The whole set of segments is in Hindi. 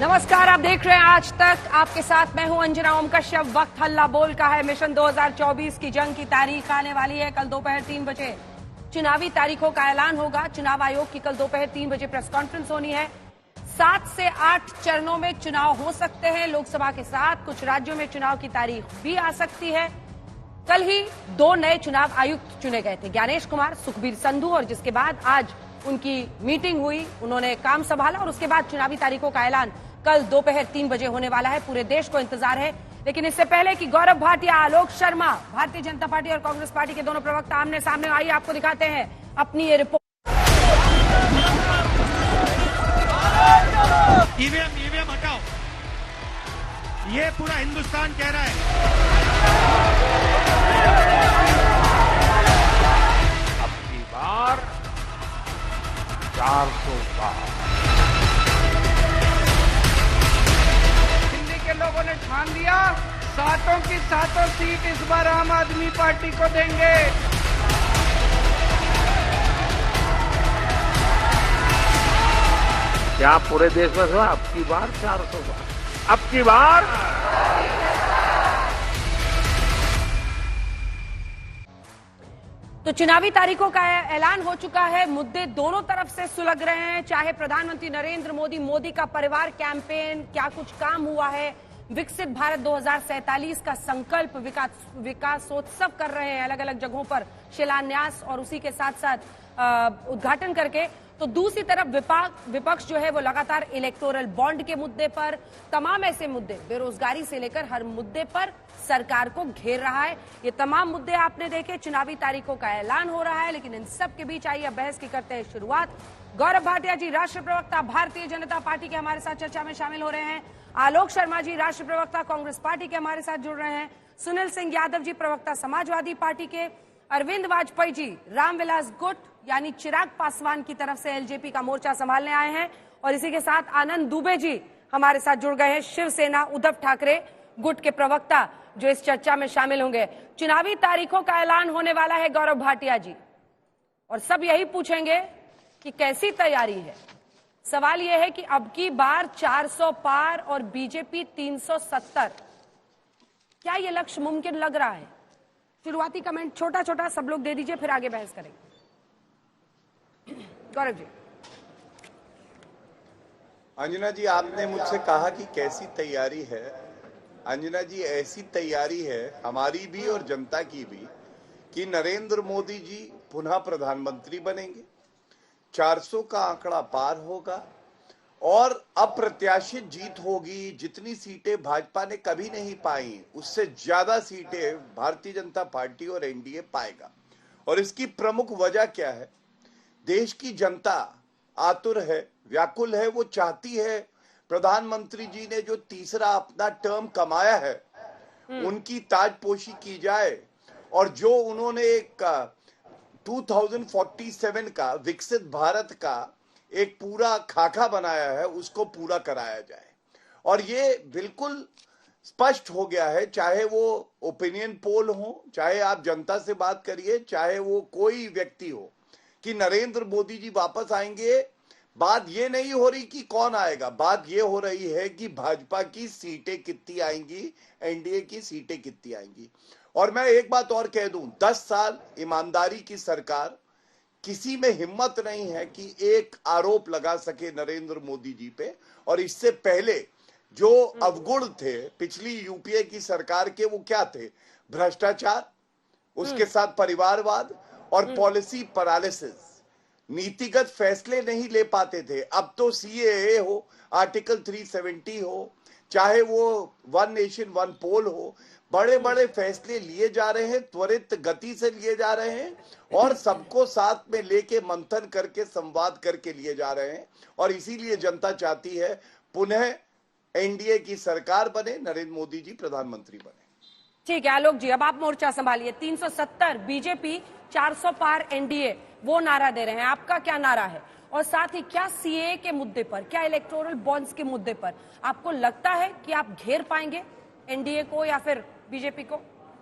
नमस्कार, आप देख रहे हैं आज तक। आपके साथ मैं हूं अंजना ओम कश्यप। वक्त हल्ला बोल का है। मिशन 2024 की जंग की तारीख आने वाली है। कल दोपहर 3 बजे चुनावी तारीखों का ऐलान होगा। चुनाव आयोग की कल दोपहर 3 बजे प्रेस कॉन्फ्रेंस होनी है। 7 से 8 चरणों में चुनाव हो सकते हैं। लोकसभा के साथ कुछ राज्यों में चुनाव की तारीख भी आ सकती है। कल ही 2 नए चुनाव आयुक्त चुने गए थे, ज्ञानेश कुमार, सुखबीर संधू, और जिसके बाद आज उनकी मीटिंग हुई, उन्होंने काम संभाला और उसके बाद चुनावी तारीखों का ऐलान कल दोपहर 3 बजे होने वाला है। पूरे देश को इंतजार है। लेकिन इससे पहले कि गौरव भाटिया, आलोक शर्मा, भारतीय जनता पार्टी और कांग्रेस पार्टी के दोनों प्रवक्ता आमने सामने, आइए आपको दिखाते हैं अपनी ये रिपोर्ट। ईवीएम हटाओ, ये पूरा हिंदुस्तान कह रहा है। अब की बार 400 पार। दिल्ली के लोगों ने ठान लिया, 7 की 7 सीट इस बार आम आदमी पार्टी को देंगे। क्या पूरे देश में हुआ? अब की बार 400 पार। अब की बार तो चुनावी तारीखों का ऐलान हो चुका है। मुद्दे दोनों तरफ से सुलग रहे हैं। चाहे प्रधानमंत्री नरेंद्र मोदी का परिवार कैंपेन, क्या कुछ काम हुआ है, विकसित भारत 2047 का संकल्प, विकासोत्सव कर रहे हैं अलग अलग जगहों पर शिलान्यास और उसी के साथ साथ उद्घाटन करके। तो दूसरी तरफ विपक्ष जो है वो लगातार इलेक्टोरल बॉन्ड के मुद्दे पर, तमाम ऐसे मुद्दे, बेरोजगारी से लेकर हर मुद्दे पर सरकार को घेर रहा है। ये तमाम मुद्दे आपने देखे। चुनावी तारीखों का ऐलान हो रहा है, लेकिन इन सब के बीच आइए बहस की करते हैं शुरुआत। गौरव भाटिया जी, राष्ट्रीय प्रवक्ता भारतीय जनता पार्टी के, हमारे साथ चर्चा में शामिल हो रहे हैं। आलोक शर्मा जी, राष्ट्रीय प्रवक्ता कांग्रेस पार्टी के, हमारे साथ जुड़ रहे हैं। सुनील सिंह यादव जी, प्रवक्ता समाजवादी पार्टी के। अरविंद वाजपेयी जी, रामविलास गुट यानी चिराग पासवान की तरफ से एलजेपी का मोर्चा संभालने आए हैं। और इसी के साथ आनंद दुबे जी हमारे साथ जुड़ गए हैं, शिवसेना उद्धव ठाकरे गुट के प्रवक्ता, जो इस चर्चा में शामिल होंगे। चुनावी तारीखों का ऐलान होने वाला है गौरव भाटिया जी, और सब यही पूछेंगे कि कैसी तैयारी है। सवाल यह है कि अब की बार 400 पार और बीजेपी 370, क्या यह लक्ष्य मुमकिन लग रहा है? शुरुआती कमेंट छोटा छोटा सब लोग दे दीजिए, फिर आगे बहस करेंगे। गौरव जी। अंजना जी, आपने मुझसे कहा कि कैसी तैयारी है। अंजना जी, ऐसी तैयारी है हमारी भी और जनता की भी कि नरेंद्र मोदी जी पुनः प्रधानमंत्री बनेंगे, 400 का आंकड़ा पार होगा और अप्रत्याशित जीत होगी। जितनी सीटें भाजपा ने कभी नहीं पाई, उससे ज्यादा सीटें भारतीय जनता पार्टी और एनडीए पाएगा। और इसकी प्रमुख वजह क्या है? देश की जनता आतुर है, व्याकुल है। वो चाहती है प्रधानमंत्री जी ने जो तीसरा अपना टर्म कमाया है, उनकी ताजपोशी की जाए, और जो उन्होंने एक 2047 का विकसित भारत का एक पूरा खाका बनाया है, उसको पूरा कराया जाए। और ये बिल्कुल स्पष्ट हो गया है, चाहे वो ओपिनियन पोल हो, चाहे आप जनता से बात करिए, चाहे वो कोई व्यक्ति हो, कि नरेंद्र मोदी जी वापस आएंगे। बात ये नहीं हो रही कि कौन आएगा, बात ये हो रही है कि भाजपा की सीटें कितनी आएंगी, एनडीए की सीटें कितनी आएंगी। और मैं एक बात और कह दूं, 10 साल ईमानदारी की सरकार, किसी में हिम्मत नहीं है कि एक आरोप लगा सके नरेंद्र मोदी जी पे। और इससे पहले जो अवगुण थे पिछली यूपीए की सरकार के, वो क्या थे? भ्रष्टाचार, उसके साथ परिवारवाद और पॉलिसी पैरालिसिस। नीतिगत फैसले नहीं ले पाते थे। अब तो सीएए हो, आर्टिकल 370 हो, चाहे वो वन नेशन वन पोल हो, बड़े बड़े फैसले लिए जा रहे हैं, त्वरित गति से लिए जा रहे हैं और सबको साथ में लेके मंथन करके संवाद करके लिए जा रहे हैं। और इसीलिए जनता चाहती है पुनः एनडीए की सरकार बने, नरेंद्र मोदी जी प्रधानमंत्री बने। ठीक है आलोक जी, अब आप मोर्चा संभालिए। 370 बीजेपी, 400 पार एनडीए, वो नारा दे रहे हैं। आपका क्या नारा है? और साथ ही क्या सीएए के मुद्दे पर, क्या इलेक्टोरल बॉन्ड्स के मुद्दे पर आपको लगता है कि आप घेर पाएंगे एनडीए को या फिर बीजेपी को?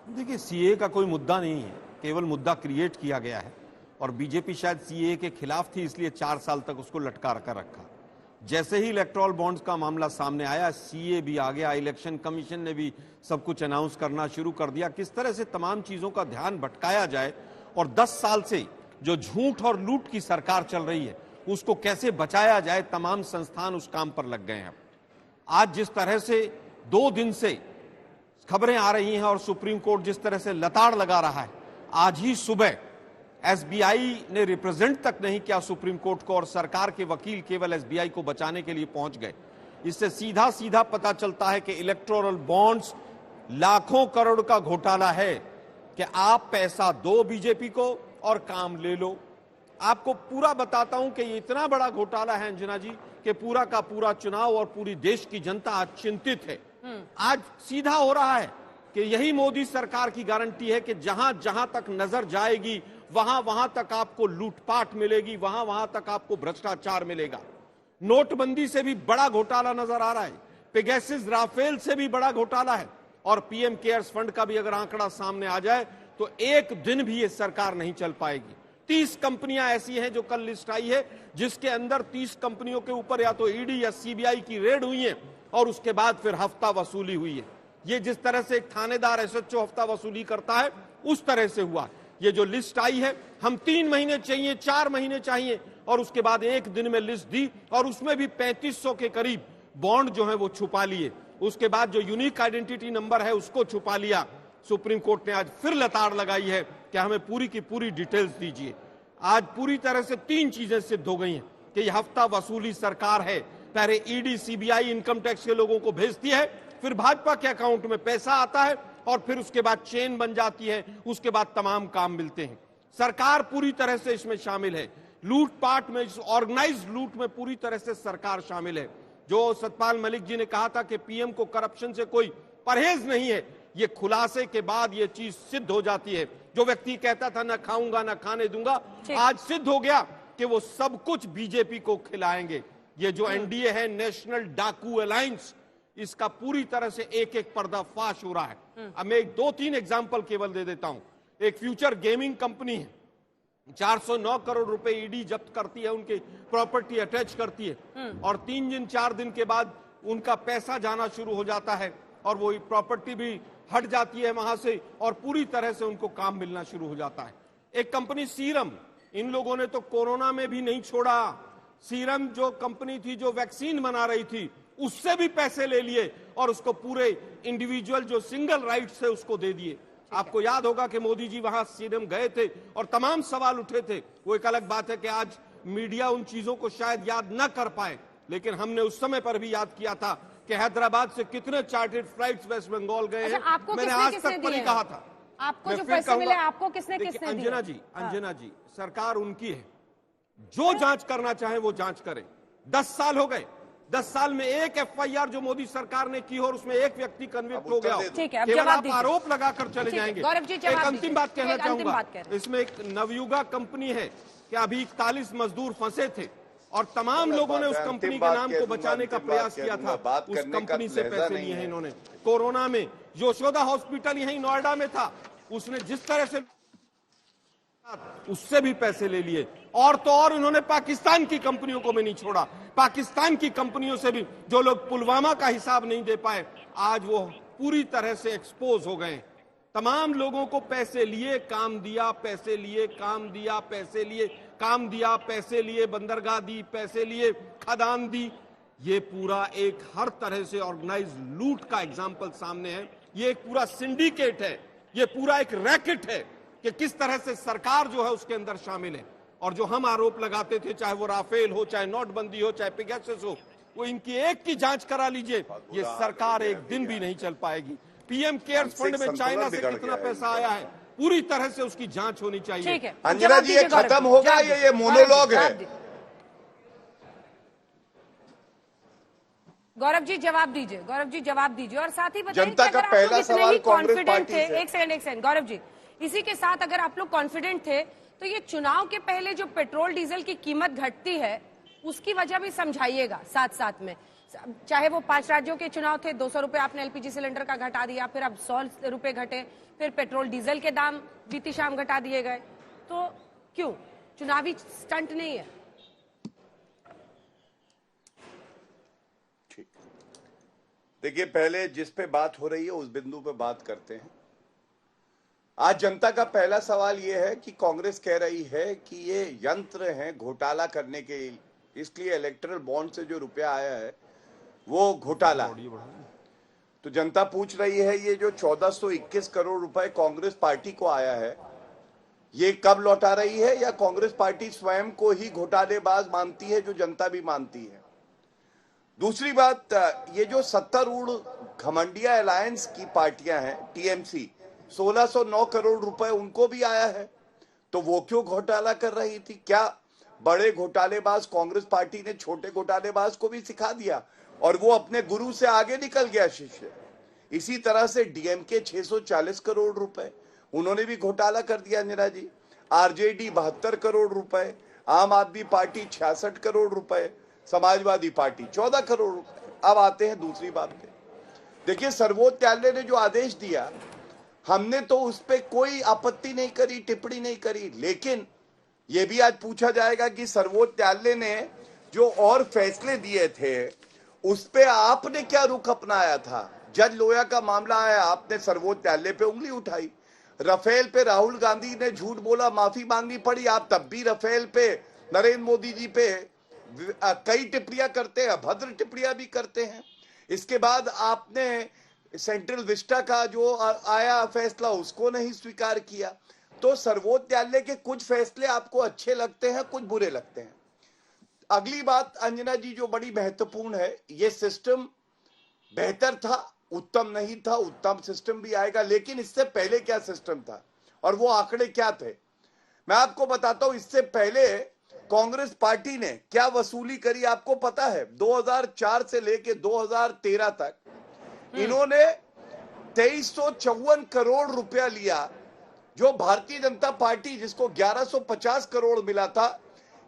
देखिए, सीएए का कोई मुद्दा नहीं है, केवल मुद्दा क्रिएट किया गया है और बीजेपी शायद सीएए के खिलाफ थी, इसलिए 4 साल तक उसको लटका कर रखा। जैसे ही इलेक्टोरल बॉन्ड्स का मामला सामने आया, सीए भी आ गया, इलेक्शन कमीशन ने भी सब कुछ अनाउंस करना शुरू कर दिया। किस तरह से तमाम चीजों का ध्यान भटकाया जाए और 10 साल से जो झूठ और लूट की सरकार चल रही है उसको कैसे बचाया जाए, तमाम संस्थान उस काम पर लग गए हैं। आज जिस तरह से 2 दिन से खबरें आ रही हैं और सुप्रीम कोर्ट जिस तरह से लताड़ लगा रहा है, आज ही सुबह एसबीआई ने रिप्रेजेंट तक नहीं किया सुप्रीम कोर्ट को और सरकार के वकील केवल एसबीआई को बचाने के लिए पहुंच गए। इससे सीधा सीधा पता चलता है कि इलेक्टोरल बॉन्ड्स लाखों करोड़ का घोटाला है कि आप पैसा दो बीजेपी को और काम ले लो। आपको पूरा बताता हूं कि ये इतना बड़ा घोटाला है अंजना जी कि पूरा का पूरा चुनाव और पूरी देश की जनता आज चिंतित है। आज सीधा हो रहा है कि यही मोदी सरकार की गारंटी है कि जहां जहां तक नजर जाएगी वहां वहां तक आपको लूटपाट मिलेगी, वहां वहां तक आपको भ्रष्टाचार मिलेगा। नोटबंदी से भी बड़ा घोटाला नजर आ रहा है, पेगासस राफेल से भी बड़ा घोटाला है और पीएम केयर्स फंड का भी अगर आंकड़ा सामने आ जाए तो एक दिन भी ये सरकार नहीं चल पाएगी। 30 कंपनियां ऐसी हैं जो कल लिस्ट आई है जिसके अंदर 30 कंपनियों के ऊपर या तो ईडी या सीबीआई की रेड हुई है और उसके बाद फिर हफ्ता वसूली हुई है। ये जिस तरह से एक थानेदार एसएचओ हफ्ता वसूली करता है उस तरह से हुआ। ये जो लिस्ट आई है, हम 3 महीने चाहिए, 4 महीने चाहिए और उसके बाद एक दिन में लिस्ट दी और उसमें भी 3500 के करीब बॉन्ड जो है वो छुपा लिए। उसके बाद जो यूनिक आइडेंटिटी नंबर है उसको छुपा लिया। सुप्रीम कोर्ट ने आज फिर लताड़ लगाई है कि हमें पूरी की पूरी डिटेल्स दीजिए। आज पूरी तरह से 3 चीजें सिद्ध हो गई हैं कि यह हफ्ता वसूली सरकार है। पहले ईडी सीबीआई इनकम टैक्स के लोगों को भेजती है, फिर भाजपा के अकाउंट में पैसा आता है और फिर उसके बाद चेन बन जाती है, उसके बाद तमाम काम मिलते हैं। सरकार पूरी तरह से इसमें शामिल है, लूटपाट में, ऑर्गेनाइज्ड लूट में पूरी तरह से सरकार शामिल है। जो सतपाल मलिक जी ने कहा था कि पीएम को करप्शन से कोई परहेज नहीं है, ये खुलासे के बाद ये चीज सिद्ध हो जाती है। जो व्यक्ति कहता था ना खाऊंगा ना खाने दूंगा, आज सिद्ध हो गया कि वो सब कुछ बीजेपी को खिलाएंगे। ये जो एनडीए है, नेशनल डाकू अलायंस, इसका पूरी तरह से एक एक पर्दाफाश हो रहा है। अब मैं 2-3 एग्जाम्पल केवल दे देता हूं। एक फ्यूचर गेमिंग कंपनी है, 409 करोड़ रुपए ईडी जब्त करती है, उनकी प्रॉपर्टी अटैच करती है और 3 दिन 4 दिन के बाद उनका पैसा जाना शुरू हो जाता है और वो प्रॉपर्टी भी हट जाती है वहां से और पूरी तरह से उनको काम मिलना शुरू हो जाता है। एक कंपनी सीरम, इन लोगों ने तो कोरोना में भी नहीं छोड़ा। सीरम जो कंपनी थी जो वैक्सीन बना रही थी उससे भी पैसे ले लिए और उसको पूरे इंडिविजुअल जो सिंगल राइट्स थे उसको दे दिए। आपको याद होगा कि मोदी जी वहां सीरम गए थे और तमाम सवाल उठे थे। वो एक अलग बात है कि आज मीडिया उन चीजों को शायद याद न कर पाए, लेकिन हमने उस समय पर भी याद किया था कि हैदराबाद से कितने चार्टर्ड फ्लाइट्स वेस्ट बंगाल गए हैं। मैंने आज तक पर ही कहा था। आपको जो पैसे मिले आपको किसने दिए? अंजना जी, सरकार उनकी है, जो जांच करना चाहे वो जांच करे। 10 साल हो गए, 10 साल में एक एफआईआर जो मोदी सरकार ने की हो और उसमें एक व्यक्ति कन्विक्ट हो गया हो, ठीक है, अब केवल जवाब आप आरोप लगाकर चले जाएंगे। एक अंतिम बात कहना चाहूंगा, इसमें एक नवयुगा कंपनी है कि अभी 41 मजदूर फंसे थे और तमाम लोगों ने उस कंपनी के नाम को बचाने का प्रयास किया था। उस कंपनी से पैसे लिए हैं इन्होंने। कोरोना में यशोदा हॉस्पिटल यहीं नोएडा में था, उसने जिस तरह से उससे भी पैसे ले लिए और तो और उन्होंने पाकिस्तान की कंपनियों को भी नहीं छोड़ा। पाकिस्तान की कंपनियों से भी जो लोग पुलवामा का हिसाब नहीं दे पाए, आज वो पूरी तरह से एक्सपोज हो गए। तमाम लोगों को पैसे लिए, काम दिया, पैसे लिए, काम दिया, पैसे लिए, काम दिया, पैसे लिए, बंदरगाह दी, पैसे लिए, खदान दी। ये पूरा एक हर तरह से ऑर्गेनाइज लूट का एग्जाम्पल सामने है। ये एक पूरा सिंडिकेट है, ये पूरा एक रैकेट है कि किस तरह से सरकार जो है उसके अंदर शामिल है। और जो हम आरोप लगाते थे, चाहे वो राफेल हो, चाहे नोटबंदी हो, चाहे पेगासस हो, वो इनकी एक की जांच करा लीजिए, ये सरकार एक दिन भी नहीं चल पाएगी। पीएम केयर्स फंड में चाइना से कितना पैसा आया है, पूरी तरह से उसकी जांच होनी चाहिए। ठीक है, अंजना जी, ये खत्म होगा, ये मोनोलॉग है। गौरव जी जवाब दीजिए, गौरव जी जवाब दीजिए और साथ ही बताइए जनता कि का अगर आप पहला लोग इतने सवाल ही कांग्रेस कॉन्फिडेंट पार्टी थे, से। एक सेकंड गौरव जी, इसी के साथ अगर आप लोग कॉन्फिडेंट थे तो ये चुनाव के पहले जो पेट्रोल डीजल की कीमत घटती है उसकी वजह भी समझाइएगा साथ साथ में। चाहे वो 5 राज्यों के चुनाव थे, 200 रुपए आपने एलपीजी सिलेंडर का घटा दिया, फिर अब 100 रुपए घटे, फिर पेट्रोल डीजल के दाम बीती शाम घटा दिए गए, तो क्यों? चुनावी स्टंट नहीं है? ठीक। देखिए, पहले जिस पे बात हो रही है उस बिंदु पे बात करते हैं। आज जनता का पहला सवाल यह है कि कांग्रेस कह रही है कि ये यंत्र हैं घोटाला करने के, इसलिए इलेक्टरल बॉन्ड से जो रुपया आया है वो घोटाला है। तो जनता पूछ रही है ये जो 1421 करोड़ रुपए कांग्रेस पार्टी को आया है ये कब लौटा रही है, या कांग्रेस पार्टी स्वयं को ही घोटालेबाज मानती है जो जनता भी मानती है। दूसरी बात, ये जो सत्तारूढ़ घमंडिया अलायंस की पार्टियां हैं टीएमसी, 1609 करोड़ रुपए उनको भी आया है, तो वो क्यों घोटाला कर रही थी? क्या बड़े घोटालेबाज कांग्रेस पार्टी ने छोटे घोटालेबाज को भी सिखा दिया और वो अपने गुरु से आगे निकल गया शिष्य? इसी तरह से डीएमके 640 करोड़ रुपए, उन्होंने भी घोटाला कर दिया अंजना जी। आरजेडी 72 करोड़ रुपए, आम आदमी पार्टी 66 करोड़ रुपए, समाजवादी पार्टी 14 करोड़ रुपए। अब आते हैं दूसरी बात पे। देखिए, सर्वोच्च न्यायालय ने जो आदेश दिया, हमने तो उस पर कोई आपत्ति नहीं करी, टिप्पणी नहीं करी, लेकिन यह भी आज पूछा जाएगा कि सर्वोच्च न्यायालय ने जो और फैसले दिए थे उस पे आपने क्या रुख अपनाया था? जज लोया का मामला आया, आपने सर्वोच्च न्यायालय पे उंगली उठाई। राफेल पे राहुल गांधी ने झूठ बोला, माफी मांगनी पड़ी, आप तब भी राफेल पे नरेंद्र मोदी जी पे कई टिप्पणियां करते हैं, अभद्र टिप्पणियां भी करते हैं। इसके बाद आपने सेंट्रल विस्टा का जो आया फैसला उसको नहीं स्वीकार किया। तो सर्वोच्च न्यायालय के कुछ फैसले आपको अच्छे लगते हैं, कुछ बुरे लगते हैं। अगली बात अंजना जी जो बड़ी महत्वपूर्ण है, ये सिस्टम बेहतर था, उत्तम नहीं था, उत्तम सिस्टम भी आएगा, लेकिन इससे पहले क्या सिस्टम था और वो आंकड़े क्या थे मैं आपको बताता हूं। इससे पहले कांग्रेस पार्टी ने क्या वसूली करी आपको पता है? 2004 से लेके 2013 तक इन्होंने 2354 करोड़ रुपया लिया, जो भारतीय जनता पार्टी जिसको 1150 करोड़ मिला था,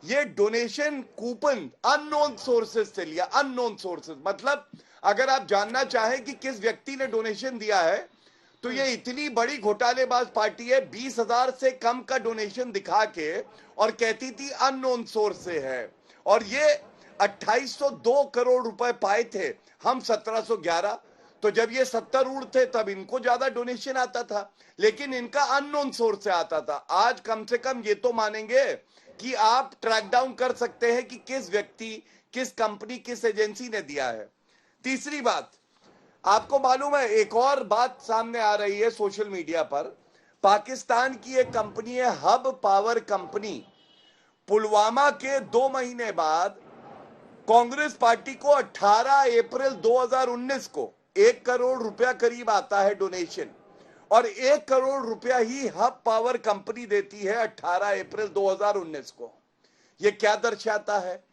ये डोनेशन कूपन अननोन सोर्सेस से लिया। अननोन सोर्सेस मतलब अगर आप जानना चाहें कि किस व्यक्ति ने डोनेशन दिया है तो ये इतनी बड़ी घोटालेबाज पार्टी है, 20,000 से कम का डोनेशन दिखा के और कहती थी अननोन सोर्स से है, और ये 2802 करोड़ रुपए पाए थे, हम 1711। तो जब ये सत्तारूढ़ थे तब इनको ज्यादा डोनेशन आता था, लेकिन इनका अननोन सोर्स से आता था। आज कम से कम ये तो मानेंगे कि आप ट्रैक डाउन कर सकते हैं कि किस व्यक्ति, किस कंपनी, किस एजेंसी ने दिया है। तीसरी बात, आपको मालूम है एक और बात सामने आ रही है सोशल मीडिया पर। पाकिस्तान की एक कंपनी है हब पावर कंपनी, पुलवामा के 2 महीने बाद कांग्रेस पार्टी को 18 अप्रैल 2019 को 1 करोड़ रुपया करीब आता है डोनेशन, और 1 करोड़ रुपया ही हब पावर कंपनी देती है 18 अप्रैल 2019 को। यह क्या दर्शाता है?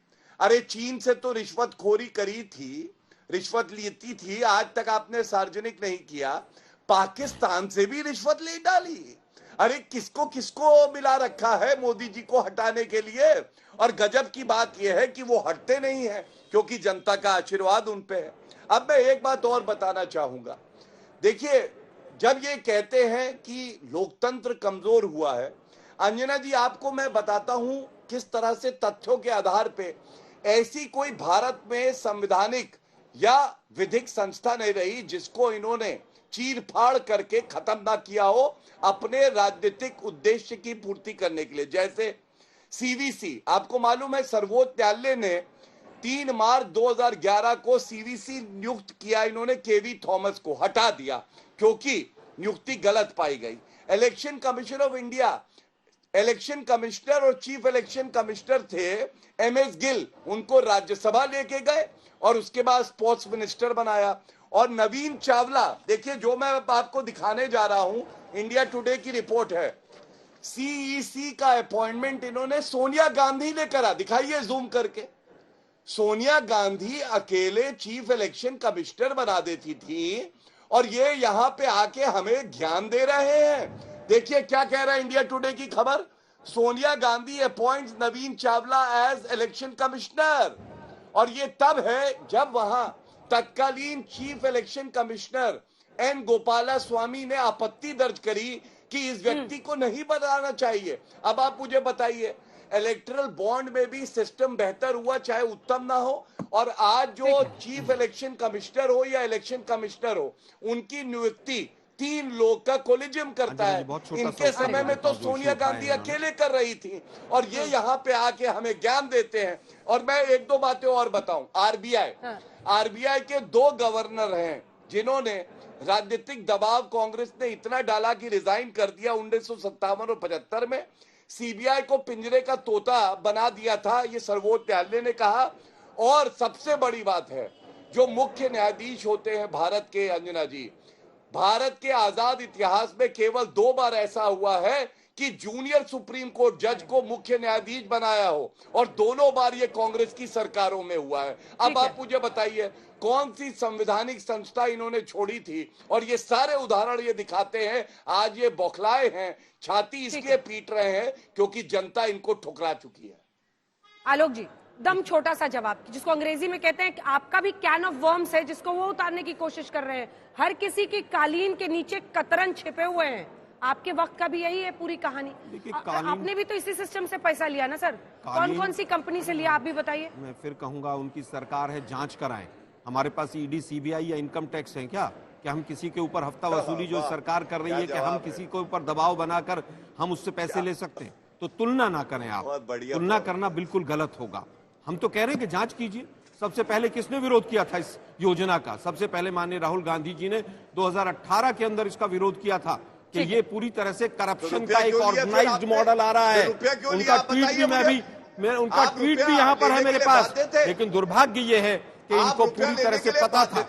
अरे चीन से तो रिश्वतखोरी करी थी, रिश्वत लेती थी, आज तक आपने सार्वजनिक नहीं किया। पाकिस्तान से भी रिश्वत ले डाली। अरे किसको किसको मिला रखा है मोदी जी को हटाने के लिए। और गजब की बात यह है कि वो हटते नहीं है क्योंकि जनता का आशीर्वाद उन पे है। अब मैं एक बात और बताना चाहूंगा। देखिए, जब ये कहते हैं कि लोकतंत्र कमजोर हुआ है, अंजना जी आपको मैं बताता हूं किस तरह से तथ्यों के आधार पे। ऐसी कोई भारत में संवैधानिक या विधिक संस्था नहीं रही जिसको इन्होंने चीर फाड़ करके खत्म ना किया हो अपने राजनीतिक उद्देश्य की पूर्ति करने के लिए। जैसे सीवीसी, आपको मालूम है सर्वोच्च न्यायालय ने 3 मार्च 2011 को सीवीसी नियुक्त किया, इन्होंने केवी थॉमस को हटा दिया क्योंकि नियुक्ति गलत पाई गई। Election commission of India, election commissioner और चीफ इलेक्शन कमिश्नर थे एमएस गिल, उनको राज्यसभा लेके गए और उसके बाद स्पोर्ट्स मिनिस्टर बनाया। और नवीन चावला, देखिए जो मैं आपको दिखाने जा रहा हूं, इंडिया टुडे की रिपोर्ट है, सीईसी का अपॉइंटमेंट इन्होंने सोनिया गांधी ने करा। दिखाइए जूम करके। सोनिया गांधी अकेले चीफ इलेक्शन कमिश्नर बना देती थी और ये यहां पे आके हमें ज्ञान दे रहे हैं। देखिए क्या कह रहा है इंडिया टुडे की खबर, Sonia Gandhi appoints Navin Chawla as election commissioner. और ये तब है जब वहां तत्कालीन chief election commissioner N Gopalaswamy ने आपत्ति दर्ज करी कि इस व्यक्ति को नहीं बनाना चाहिए। अब आप मुझे बताइए, इलेक्टरल बॉन्ड में भी सिस्टम बेहतर हुआ, चाहे उत्तम ना हो। और आज जो चीफ इलेक्शन कमिश्नर हो या इलेक्शन कमिश्नर हो, उनकी नियुक्ति 3 लोग का कोलिजियम करता है। इनके समय में तो सोनिया गांधी अकेले कर रही थी, और ये यहाँ पे आके हमें ज्ञान देते हैं। और मैं 1-2 बातें और बताऊं। आरबीआई के 2 गवर्नर हैं जिन्होंने राजनीतिक दबाव कांग्रेस ने इतना डाला कि रिजाइन कर दिया 1957 और 75 में। सीबीआई को पिंजरे का तोता बना दिया था, ये सर्वोच्च न्यायालय ने कहा। और सबसे बड़ी बात है, जो मुख्य न्यायाधीश होते हैं भारत के, अंजना जी, भारत के आजाद इतिहास में केवल 2 बार ऐसा हुआ है कि जूनियर सुप्रीम कोर्ट जज को मुख्य न्यायाधीश बनाया हो, और दोनों बार ये कांग्रेस की सरकारों में हुआ है। अब आप मुझे बताइए कौन सी संवैधानिक संस्था इन्होंने छोड़ी थी? और ये सारे उदाहरण ये दिखाते हैं, आज ये बौखलाए हैं, छाती इसलिए पीट रहे हैं क्योंकि जनता इनको ठुकरा चुकी है। आलोक जी, दम छोटा सा जवाब, जिसको अंग्रेजी में कहते हैं कि आपका भी कैन ऑफ वर्म्स है, जिसको वो उतारने की कोशिश कर रहे हैं। हर किसी की कालीन के नीचे कतरन छिपे हुए हैं। आपके वक्त का भी यही है पूरी कहानी। आपने भी तो इसी सिस्टम से पैसा लिया ना सर? कौन कौन सी कंपनी से लिया, आप भी बताइए। मैं फिर कहूंगा, उनकी सरकार है, जांच कराएं। हमारे पास ईडी, सीबीआई या इनकम टैक्स है क्या? कि हम किसी के ऊपर हफ्ता वसूली जो सरकार कर रही है, कि हम किसी के ऊपर दबाव बनाकर हम उससे पैसे ले सकते हैं? तो तुलना ना करें आप, तुलना करना बिल्कुल गलत होगा। हम तो कह रहे हैं कि जांच कीजिए। सबसे पहले किसने विरोध किया था इस योजना का? सबसे पहले माननीय राहुल गांधी जी ने 2018 के अंदर इसका विरोध किया था कि ये पूरी तरह से करप्शन का एक ऑर्गेनाइज्ड मॉडल आ रहा है। उनका ट्वीट भी उनका ट्वीट भी यहाँ पर है मेरे पास। लेकिन दुर्भाग्य ये है कि इनको पूरी तरह से पता था।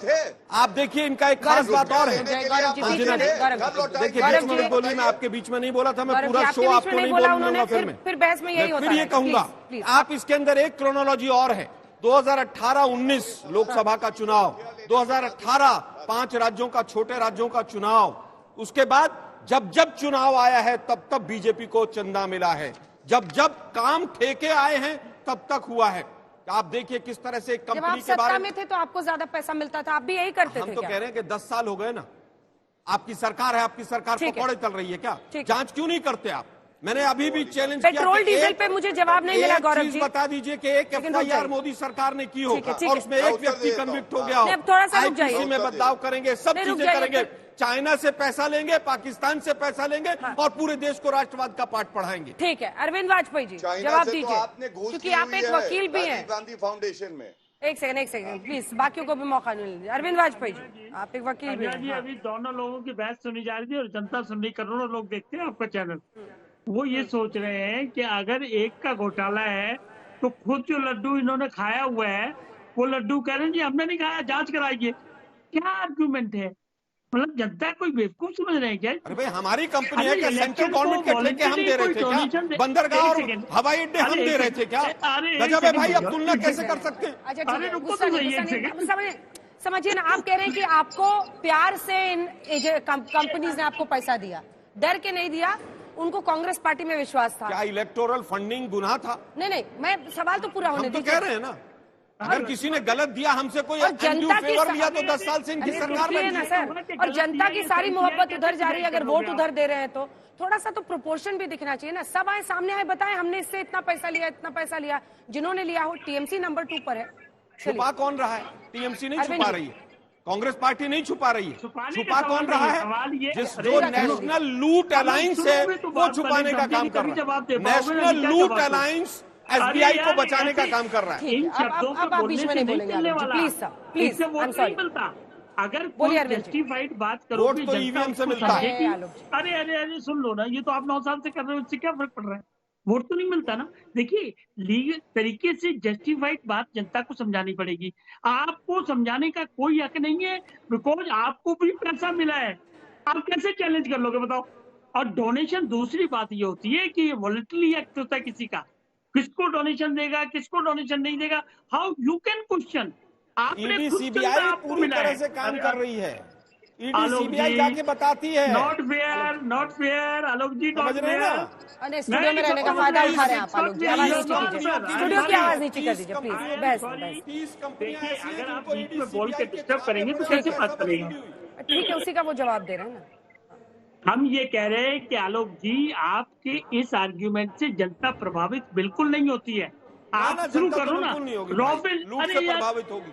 आप देखिए, इनका एक खास बात और है। देखिए, बीच में बोलिए, मैं आपके बीच में नहीं बोला था, मैं पूरा शो आपको नहीं बोलूंगा। फिर बहस में यही होता है। फिर ये कहूंगा, आप इसके अंदर एक क्रोनोलॉजी और है। 2018-19 लोकसभा का चुनाव, 2018 5 राज्यों का, छोटे राज्यों का चुनाव, उसके बाद जब जब चुनाव आया है तब तब बीजेपी को चंदा मिला है। जब जब काम ठेके आए हैं तब तक हुआ है। आप देखिए किस तरह से कंपनी के बारे में थे तो आपको ज्यादा पैसा मिलता था, आप भी यही करते थे। हम तो कह रहे हैं कि 10 साल हो गए ना, आपकी सरकार है, आपकी सरकार पकौड़े चल रही है क्या? जांच क्यों नहीं करते आप? मैंने अभी भी चैलेंज किया। पेट्रोल डीजल पे मुझे जवाब नहीं मिला। गौरव जी, बता दीजिए कि एक FIR मोदी सरकार ने की हो और उसमें एक व्यक्ति कन्विक्ट हो गया हो। थोड़ा सा रुक जाइए। IPC में बदलाव करेंगे, सब चीजें करेंगे। चाइना से पैसा लेंगे, पाकिस्तान से पैसा लेंगे, और पूरे देश को राष्ट्रवाद का पाठ पढ़ाएंगे। ठीक है, अरविंद वाजपेयी जी जवाब दीजिए, क्योंकि आप एक वकील भी हैं। गांधी फाउंडेशन में एक सेकंड प्लीज, बाकियों को भी मौका नहीं लीजिए। अरविंद वाजपेयी जी, आप एक वकील भी हैं। अभी दोनों लोगों की बहस सुनी जा रही थी और जनता सुन रही, करोड़ों लोग देखते हैं आपका चैनल। वो ये सोच रहे हैं कि अगर एक का घोटाला है तो खुद जो लड्डू इन्होंने खाया हुआ है, वो लड्डू कह रहे हैं जी हमने नहीं खाया, जांच कराइए। क्या आर्गुमेंट है? मतलब जनता कोई बेवकूफ समझ रहे हैं क्या? अरे भाई, हमारी कंपनी है क्या? सेंट्रल गवर्नमेंट के ठेके हम दे रहे थे क्या? बंदरगाह और हवाई अड्डे हम दे रहे थे क्या? गजब है भाई, अब तुलना कैसे कर सकते हैं? समझिए ना, आप कह रहे हैं कि आपको प्यार से इन कंपनीज ने आपको पैसा दिया, डर के नहीं दिया, उनको कांग्रेस पार्टी में विश्वास था। क्या इलेक्टोरल फंडिंग गुनाह था? नहीं, मैं सवाल तो पूरा होने दीजिए। कह रहे हैं ना, अगर किसी ने गलत दिया, हमसे कोई फेवर लिया तो 10 साल से इनकी सरकार में ना सर। और जनता की सारी मोहब्बत उधर जा रही है, अगर वोट उधर दे रहे हैं तो थोड़ा सा तो प्रोपोर्शन भी दिखना चाहिए ना। सब आए सामने आए, बताएं हमने इससे इतना पैसा लिया, इतना पैसा लिया। जिन्होंने लिया हो, TMC नंबर 2 पर है। छुपा कौन रहा है? TMC नहीं छुपा रही है, कांग्रेस पार्टी नहीं छुपा रही है। छुपा कौन रहा है? जो नेशनल लूट अलायंस है वो छुपाने का काम कर रहा है। नेशनल लूट अलायंस SBI को बचाने का काम कर रहा है। इन शब्दों अब आप बीच में नहीं बोलेंगे, प्लीज वोट नहीं मिलता। अगर कोई जस्टिफाइड बात करो वोट तो EVM से मिलता है। अरे सुन लो ना, ये तो आप 9 साल से कर रहे हो, इससे क्या फर्क पड़ रहा है? वोट तो नहीं मिलता ना। देखिए, लीगल तरीके से जस्टिफाइड बात जनता को समझानी पड़ेगी। आपको समझाने का कोई हक नहीं है, बिकॉज आपको भी पैसा मिला है। आप कैसे चैलेंज कर लोगे बताओ? और डोनेशन, दूसरी बात ये होती है कि वॉलंटरी एक्ट होता है किसी का, किसको डोनेशन देगा, किसको डोनेशन नहीं देगा, हाउ यू कैन क्वेश्चन। आपने CBI पूरी तरह से काम कर रही है। CBI जाके बताती है। Not fair Alok ji, not fair. Studio में रहने का फायदा उठा रहे हैं आप आलोक जी, आवाज नीचे कीजिए, स्टूडियो की आवाज नीचे कर दीजिए प्लीज। बहस अगर आप बीच में बोल के डिस्टर्ब करेंगे तो कैसे बात करेंगे? ठीक है, उसी का वो जवाब दे रहे हैं ना। हम ये कह रहे हैं कि आलोक जी, आपके इस आर्ग्यूमेंट से जनता प्रभावित बिल्कुल नहीं होती है। आप शुरू जनता तो करो ना, बिल्कुल नहीं होगी भाई, रॉबिन, लूट अरे से यार, प्रभावित होगी।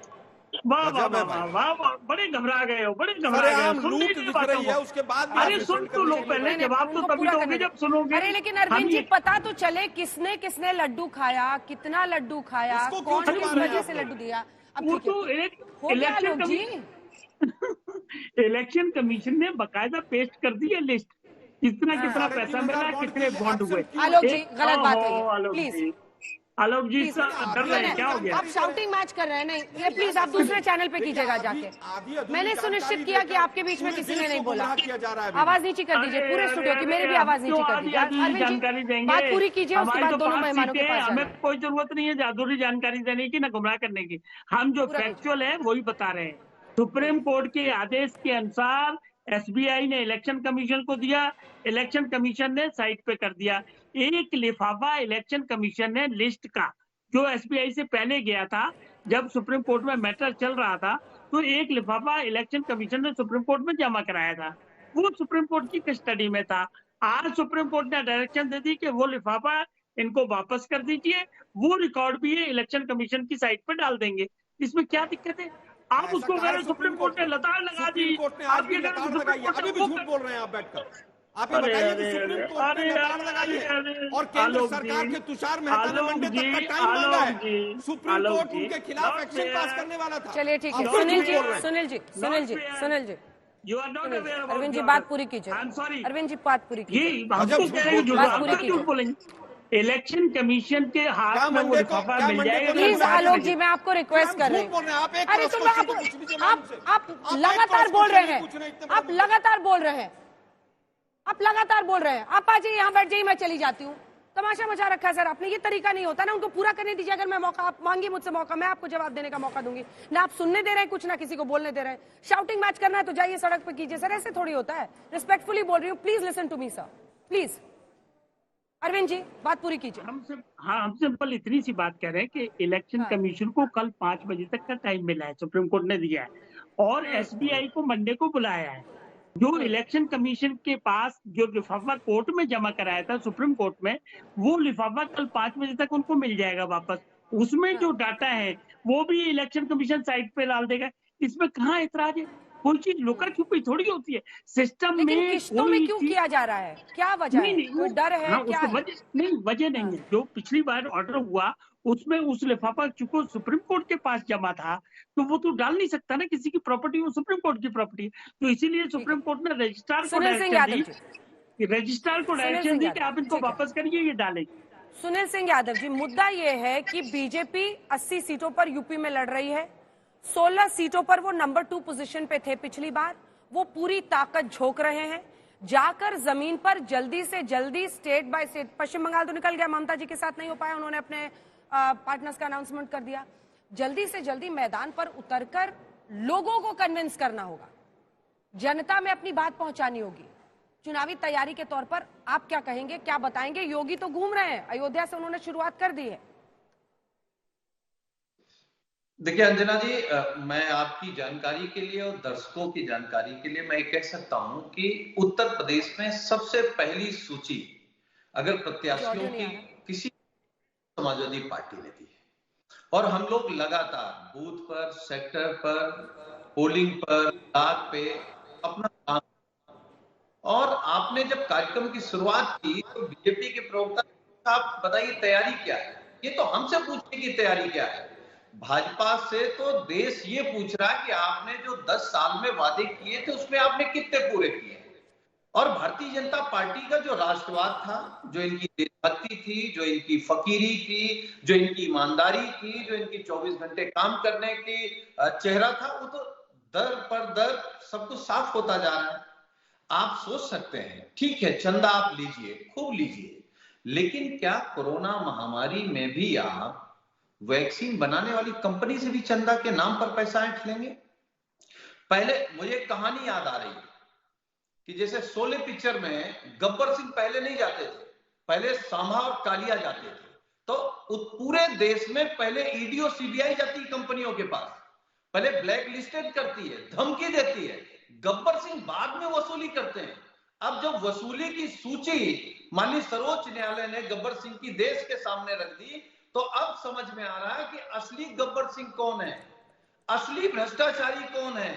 वाह वाह गजब है वाह भाई। वाह वाह, बड़े घबरा गए हो, बड़े घबरा गए हो, सरेआम सुन लूट लीजिए दिख बातों रही है, को। उसके बाद भी आप अरे सुन डिफेंड तो लो करने पहले, लगे। जवाब तो उनको तभी पूरा दोगे करने जब दे। सुनोगे। अरे लेकिन अरविंद हम जी, ये पता तो चले किसने किसने लड्डू खाया, कितना लड्डू खाया, उसको क्यों कौन छुपा किस रहे हैं वजह आप से लोग? लड्डू दिया। अब वो ठीक है, तो हो गया आलोक जी। इलेक्शन कमीशन ने बकायदा पेस्ट कर दी है लिस्ट, कितना हाँ। कितना पैसा 3,500 मिला, बॉन्ड कितने के बॉन्ड हुए। absent क्यों आलोक है? जी, गलत बात है ओहो, ये, आलोक please ji, Alok ji please. डर रहे हैं, क्या हो गया? आप शाउटिंग मैच कर रहे हैं, नहीं ये प्लीज आप दूसरे चैनल पे कीजिएगा जाके। मैंने सुनिश्चित किया कि आपके बीच में किसी ने नहीं बोला। आवाज नीचे कर दीजिए पूरे स्टूडियो की, मेरी भी आवाज नीचे कर दीजिए। अरविंद जानकारी जी, देंगे, बात पूरी कीजिए, उसके हमारी बाद तो दोनों 5 मेहमानों के सीटें, पास हमें जाना है। कोई जरूरत नहीं है जादुई जानकारी देने की, ना गुमराह करने की। हम जो पूरा फैक्चुअल है वही बता रहे हैं। सुप्रीम कोर्ट के आदेश के अनुसार एसबीआई ने इलेक्शन कमीशन को दिया, इलेक्शन कमीशन ने साइट पे कर दिया। एक लिफाफा इलेक्शन कमीशन ने लिस्ट का, जो एसबीआई से पहले गया था, जब सुप्रीम कोर्ट में मैटर चल रहा था, तो एक लिफाफा इलेक्शन कमीशन ने सुप्रीम कोर्ट में जमा कराया था, वो सुप्रीम कोर्ट की कस्टडी में था। आज सुप्रीम कोर्ट ने डायरेक्शन दे दी कि वो लिफाफा इनको वापस कर दीजिए, वो रिकॉर्ड भी है इलेक्शन कमीशन की साइट पे डाल देंगे। इसमें क्या दिक्कत है? आप ऐसा उसको कहा कह है रहे सुप्रीम कोर्ट ने लताड़ लगा दी, सुप्रीम कोर्ट ने आज आप भी ये कह रहे लताड़ सुप्रीम लगाई है, कोर्ट अभी भी ने झूठ बोल रहे हैं आप बैठकर। आप ये अरे, बताइए कि अरे, सुप्रीम अरे, कोर्ट ने अरे, लताड़ लगाई है अरे, और केंद्र आलोक सरकार जी, के तुषार मेहता ने आलोक मंडे तक का जी, टाइम मांगा आलोक जी, है। सुप्रीम आलोक कोर्ट जी, उनके खिलाफ not एक्शन पास fair। करने वाला था। चलिए ठीक है, आप सुनील झूठ जी, बोल रहे हैं। Sunil ji, Sunil ji, Sunil ji, You are not aware about Arvind ji your- बात पूरी कीजिए। I'm sorry। अरविंद जी बात पूरी ये कीजिए। हमको झूठ कह रहे हैं बोल झूठ, बात हम पूरी क्यों कीजिए। झूठ बोलेंगे? इलेक्शन कमीशन के क्या हाथ में वो मंडे को- लिफाफा क्या मिल मंडे जाएगा। को प्लीज बात आलोक करिए। जी, मैं आपको रिक्वेस्ट कर रही झूठ बोल रहे हैं आप, एक अरे क्रॉस तो क्वेश्चन आप पूछ लीजिए मैडम से। आप एक लगातार क्रॉस बोल रहे क्वेश्चन हैं, पूछ रहे हैं, इतने आप बड़े- लगातार बोल रहे हैं, आप लगातार बोल रहे हैं। आप आ जाइए यहाँ, बैठ जाइए, मैं चली जाती हूँ। तमाशा मचा रखा है सर आपने, ये तरीका नहीं होता ना, उनको पूरा करने दीजिए। अगर मैं मौका, आप मांगिए मुझसे मौका, मैं आपको जवाब देने का मौका दूंगी ना। आप सुनने दे रहे हैं कुछ, ना किसी को बोलने दे रहे हैं। शाउटिंग मैच करना है तो जाइए सड़क पे कीजिए सर, ऐसे थोड़ी होता है। रिस्पेक्टफुली बोल रही हूँ, please listen to me sir, please. Arvind ji बात पूरी कीजिए। हम सिंपल इतनी सी बात कह रहे हैं कि इलेक्शन हाँ। कमीशन को कल 5 बजे तक का टाइम मिला है, सुप्रीम कोर्ट ने दिया है, और एसबीआई को मंडे को बुलाया है। जो इलेक्शन कमीशन के पास जो लिफाफा कोर्ट में जमा कराया था सुप्रीम कोर्ट में, वो लिफाफा कल 5 बजे तक उनको मिल जाएगा वापस। उसमें जो डाटा है वो भी इलेक्शन कमीशन साइट पे डाल देगा। इसमें कहाँ ऐतराज है? कोई चीज लुका छुपी थोड़ी होती है सिस्टम लेकिन में। किश्तों में कोई क्यों चीज- किया जा रहा है, क्या वजह है? कोई डर है, हाँ, क्या उसको है? वजह नहीं है। जो पिछली बार ऑर्डर हुआ उसमें उस लिफाफा चूंकि सुप्रीम कोर्ट के पास जमा था, तो वो तो डाल नहीं सकता ना, किसी की प्रॉपर्टी, वो सुप्रीम कोर्ट की प्रॉपर्टी। तो इसीलिए सुप्रीम कोर्ट ने रजिस्ट्रार को सुनील सिंह डायरेक्शन यादव दी, रजिस्ट्रार को सुनील डायरेक्शन सिंह दी यादव, कि आप इनको ठीक है। वापस करिए, ये डालेंगे। सुनील सिंह यादव जी, मुद्दा ये है कि बीजेपी 80 सीटों पर यूपी में लड़ रही है। 16 सीटों पर वो नंबर 2 पोजीशन पे थे पिछली बार। वो पूरी ताकत झोंक रहे हैं, जाकर जमीन पर जल्दी से जल्दी स्टेट बाय स्टेट। पश्चिम बंगाल तो निकल गया, ममता जी के साथ नहीं हो पाया, उन्होंने अपने पार्टनर्स का अनाउंसमेंट कर दिया। जल्दी से जल्दी मैदान पर उतरकर लोगों को कन्विंस करना होगा, जनता में अपनी बात पहुंचानी होगी। चुनावी तैयारी के तौर पर आप क्या कहेंगे, क्या बताएंगे? योगी तो घूम रहे हैं, अयोध्या से उन्होंने शुरुआत कर दी है। देखिए अंजना जी, मैं आपकी जानकारी के लिए और दर्शकों की जानकारी के लिए मैं कह सकता हूं कि उत्तर प्रदेश में सबसे पहली सूची अगर प्रत्याशियों की किसी समाजवादी पार्टी ने दी है, और हम लोग लगातार बूथ पर, सेक्टर पर, पोलिंग पर, डाक पे अपना काम। और आपने जब कार्यक्रम की शुरुआत की तो बीजेपी के प्रवक्ता, आप बताइए तैयारी क्या है? ये तो हमसे पूछने की तैयारी क्या है? भाजपा से तो देश ये पूछ रहा है कि आपने जो 10 साल में वादे किए थे उसमें आपने कितने पूरे किए। और भारतीय जनता पार्टी का जो राष्ट्रवाद था, जो इनकी देशभक्ति थी, जो इनकी फकीरी थी, जो इनकी ईमानदारी थी, जो इनकी 24 घंटे काम करने की चेहरा था, वो तो दर पर दर सब कुछ साफ होता जा रहा है। आप सोच सकते हैं, ठीक है चंदा आप लीजिए, खूब लीजिए, लेकिन क्या कोरोना महामारी में भी आप वैक्सीन बनाने वाली कंपनी से भी चंदा के नाम पर पैसा ऐंठ लेंगे? पहले मुझे कहानी याद आ रही है कि जैसे शोले पिक्चर में गब्बर सिंह पहले नहीं जाते थे, पहले सांभा और कालिया जाते थे, तो पूरे देश में पहले ईडी और सीबीआई जाती है कंपनियों के पास, पहले ब्लैक लिस्टेड करती है, धमकी देती है, गब्बर सिंह बाद में वसूली करते हैं। अब जब वसूली की सूची माननीय सर्वोच्च न्यायालय ने गब्बर सिंह की देश के सामने रख दी, तो अब समझ में आ रहा है कि असली गब्बर सिंह कौन है, असली भ्रष्टाचारी कौन है,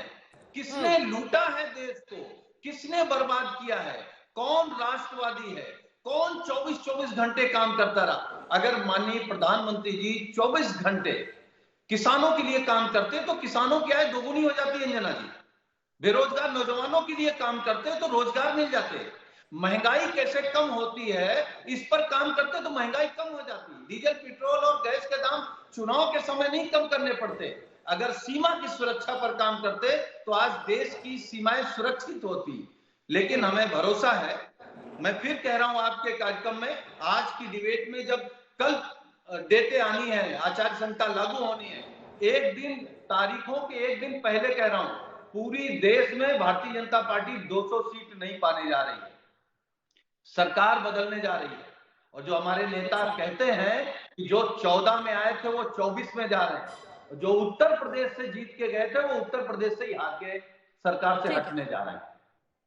किसने लूटा है देश को, किसने बर्बाद किया है, कौन राष्ट्रवादी है, कौन 24-24 घंटे काम करता रहा। अगर माननीय प्रधानमंत्री जी 24 घंटे किसानों के लिए काम करते तो किसानों की आय दोगुनी हो जाती है अंजना जी। बेरोजगार नौजवानों के लिए काम करते तो रोजगार मिल जाते। महंगाई कैसे कम होती है इस पर काम करते तो महंगाई कम हो जाती। डीजल, पेट्रोल और गैस के दाम चुनाव के समय नहीं कम करने पड़ते। अगर सीमा की सुरक्षा पर काम करते तो आज देश की सीमाएं सुरक्षित होती। लेकिन हमें भरोसा है, मैं फिर कह रहा हूं आपके कार्यक्रम में, आज की डिबेट में जब कल डेटें आनी है, आचार संहिता लागू होनी है, एक दिन तारीखों के एक दिन पहले कह रहा हूं, पूरी देश में भारतीय जनता पार्टी 200 सीट नहीं पाने जा रही है, सरकार बदलने जा रही है। और जो हमारे नेता कहते हैं कि जो 14 में आए थे वो 24 में जा रहे हैं, जो उत्तर प्रदेश से जीत के गए थे वो उत्तर प्रदेश से ही हार के सरकार से हटने जा रहे हैं।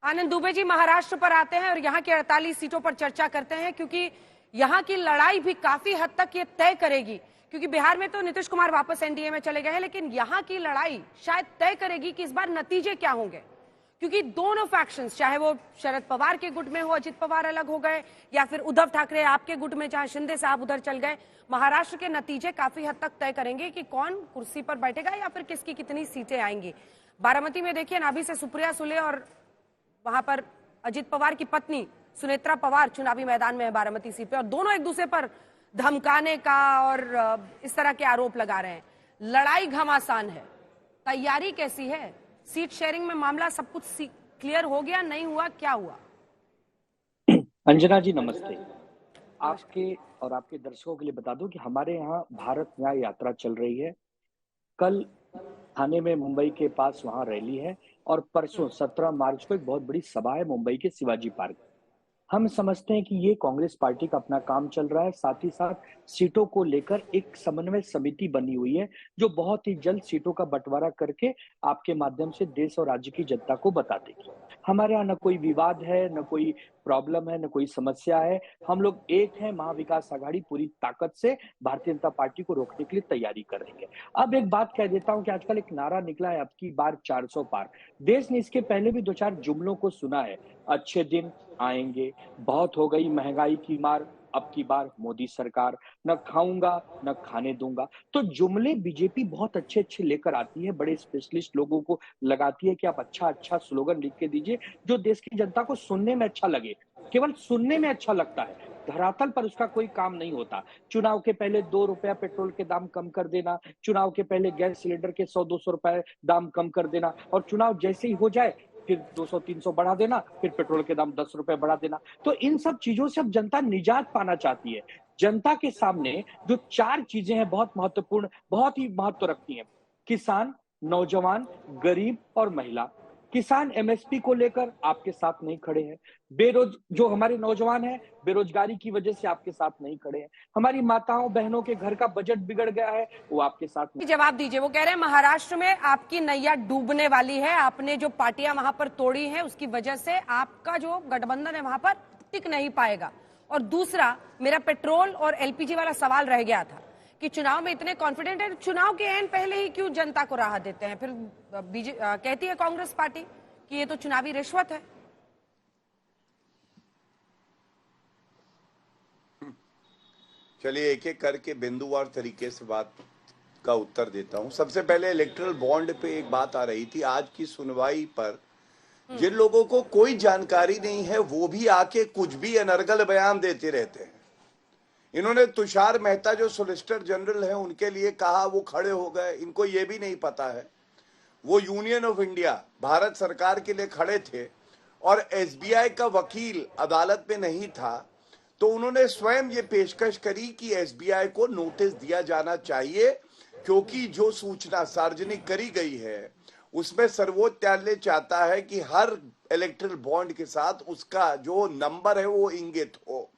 आनंद दुबे जी, महाराष्ट्र पर आते हैं और यहाँ के 48 सीटों पर चर्चा करते हैं, क्योंकि यहाँ की लड़ाई भी काफी हद तक ये तय करेगी, क्योंकि बिहार में तो नीतीश कुमार वापस एनडीए में चले गए हैं, लेकिन यहाँ की लड़ाई शायद तय करेगी कि इस बार नतीजे क्या होंगे। क्योंकि दोनों फैक्शंस, चाहे वो शरद पवार के गुट में हो, अजित पवार अलग हो गए, या फिर उद्धव ठाकरे आपके गुट में जहां शिंदे साहब उधर चल गए, महाराष्ट्र के नतीजे काफी हद तक तय करेंगे कि कौन कुर्सी पर बैठेगा या फिर किसकी कितनी सीटें आएंगी। बारामती में देखिए, नाभी से सुप्रिया सुले और वहां पर अजित पवार की पत्नी सुनेत्रा पवार चुनावी मैदान में है बारामती सीट पे, और दोनों एक दूसरे पर धमकाने का और इस तरह के आरोप लगा रहे हैं। लड़ाई घमासान है, तैयारी कैसी है? सीट शेयरिंग में मामला सब कुछ क्लियर हो गया, नहीं हुआ, क्या हुआ? अंजना जी नमस्ते। आपके और आपके दर्शकों के लिए बता दूं कि हमारे यहाँ भारत न्याय यात्रा चल रही है। कल थाने में मुंबई के पास वहां रैली है और परसों 17 मार्च को एक बहुत बड़ी सभा है मुंबई के शिवाजी पार्क। हम समझते हैं कि ये कांग्रेस पार्टी का अपना काम चल रहा है, साथ ही साथ सीटों को लेकर एक समन्वय समिति बनी हुई है जो बहुत ही जल्द सीटों का बंटवारा करके आपके माध्यम से देश और राज्य की जनता को बता देगी। हमारे यहाँ न कोई विवाद है, न कोई प्रॉब्लम है, न कोई समस्या है। हम लोग एक हैं, महाविकास आघाड़ी पूरी ताकत से भारतीय जनता पार्टी को रोकने के लिए तैयारी कर रही है। अब एक बात कह देता हूं कि आजकल एक नारा निकला है, अब की बार 400 पार। देश ने इसके पहले भी 2-4 जुमलों को सुना है, अच्छे दिन आएंगे, बहुत हो गई महंगाई की मार, अब की बार मोदी सरकार, न खाऊंगा न खाने दूंगा। तो जुमले बीजेपी बहुत अच्छे अच्छे लेकर आती है, बड़े स्पेशलिस्ट लोगों को लगाती है कि आप अच्छा अच्छा स्लोगन लिख के दीजिए जो देश की जनता को सुनने में अच्छा लगे। केवल सुनने में अच्छा लगता है, धरातल पर उसका कोई काम नहीं होता। चुनाव के पहले 2 रुपया पेट्रोल के दाम कम कर देना, चुनाव के पहले गैस सिलेंडर के 100-200 रुपए दाम कम कर देना, और चुनाव जैसे ही हो जाए फिर 200-300 बढ़ा देना, फिर पेट्रोल के दाम 10 रुपए बढ़ा देना। तो इन सब चीजों से अब जनता निजात पाना चाहती है। जनता के सामने जो 4 चीजें हैं बहुत महत्वपूर्ण, बहुत ही महत्व रखती हैं: किसान, नौजवान, गरीब और महिला। किसान एमएसपी को लेकर आपके साथ नहीं खड़े हैं। जो हमारे नौजवान हैं बेरोजगारी की वजह से आपके साथ नहीं खड़े हैं। हमारी माताओं बहनों के घर का बजट बिगड़ गया है, वो आपके साथ नहीं। जवाब दीजिए। वो कह रहे हैं महाराष्ट्र में आपकी नैया डूबने वाली है, आपने जो पार्टियां वहां पर तोड़ी हैं उसकी वजह से आपका जो गठबंधन है वहां पर टिक नहीं पाएगा। और दूसरा, मेरा पेट्रोल और एलपीजी वाला सवाल रह गया था कि चुनाव में इतने कॉन्फिडेंट है, चुनाव के एंड पहले ही क्यों जनता को राहत देते हैं? फिर कहती है कांग्रेस पार्टी कि ये तो चुनावी रिश्वत है। चलिए एक एक करके बिंदुवार तरीके से बात का उत्तर देता हूं। सबसे पहले इलेक्ट्रल बॉन्ड पे एक बात आ रही थी। आज की सुनवाई पर जिन लोगों को कोई जानकारी नहीं है वो भी आके कुछ भी अनर्गल बयान देते रहते हैं। इन्होंने तुषार मेहता जो सोलिसिटर जनरल है उनके लिए कहा, वो खड़े हो गए। इनको ये भी नहीं पता है वो यूनियन ऑफ इंडिया भारत सरकार के लिए खड़े थे और एसबीआई का वकील अदालत में नहीं था, तो उन्होंने स्वयं ये पेशकश करी कि एसबीआई को नोटिस दिया जाना चाहिए, क्योंकि जो सूचना सार्वजनिक करी गई है उसमें सर्वोच्च न्यायालय चाहता है कि हर इलेक्ट्रल बॉन्ड के साथ उसका जो नंबर है वो इंगित हो।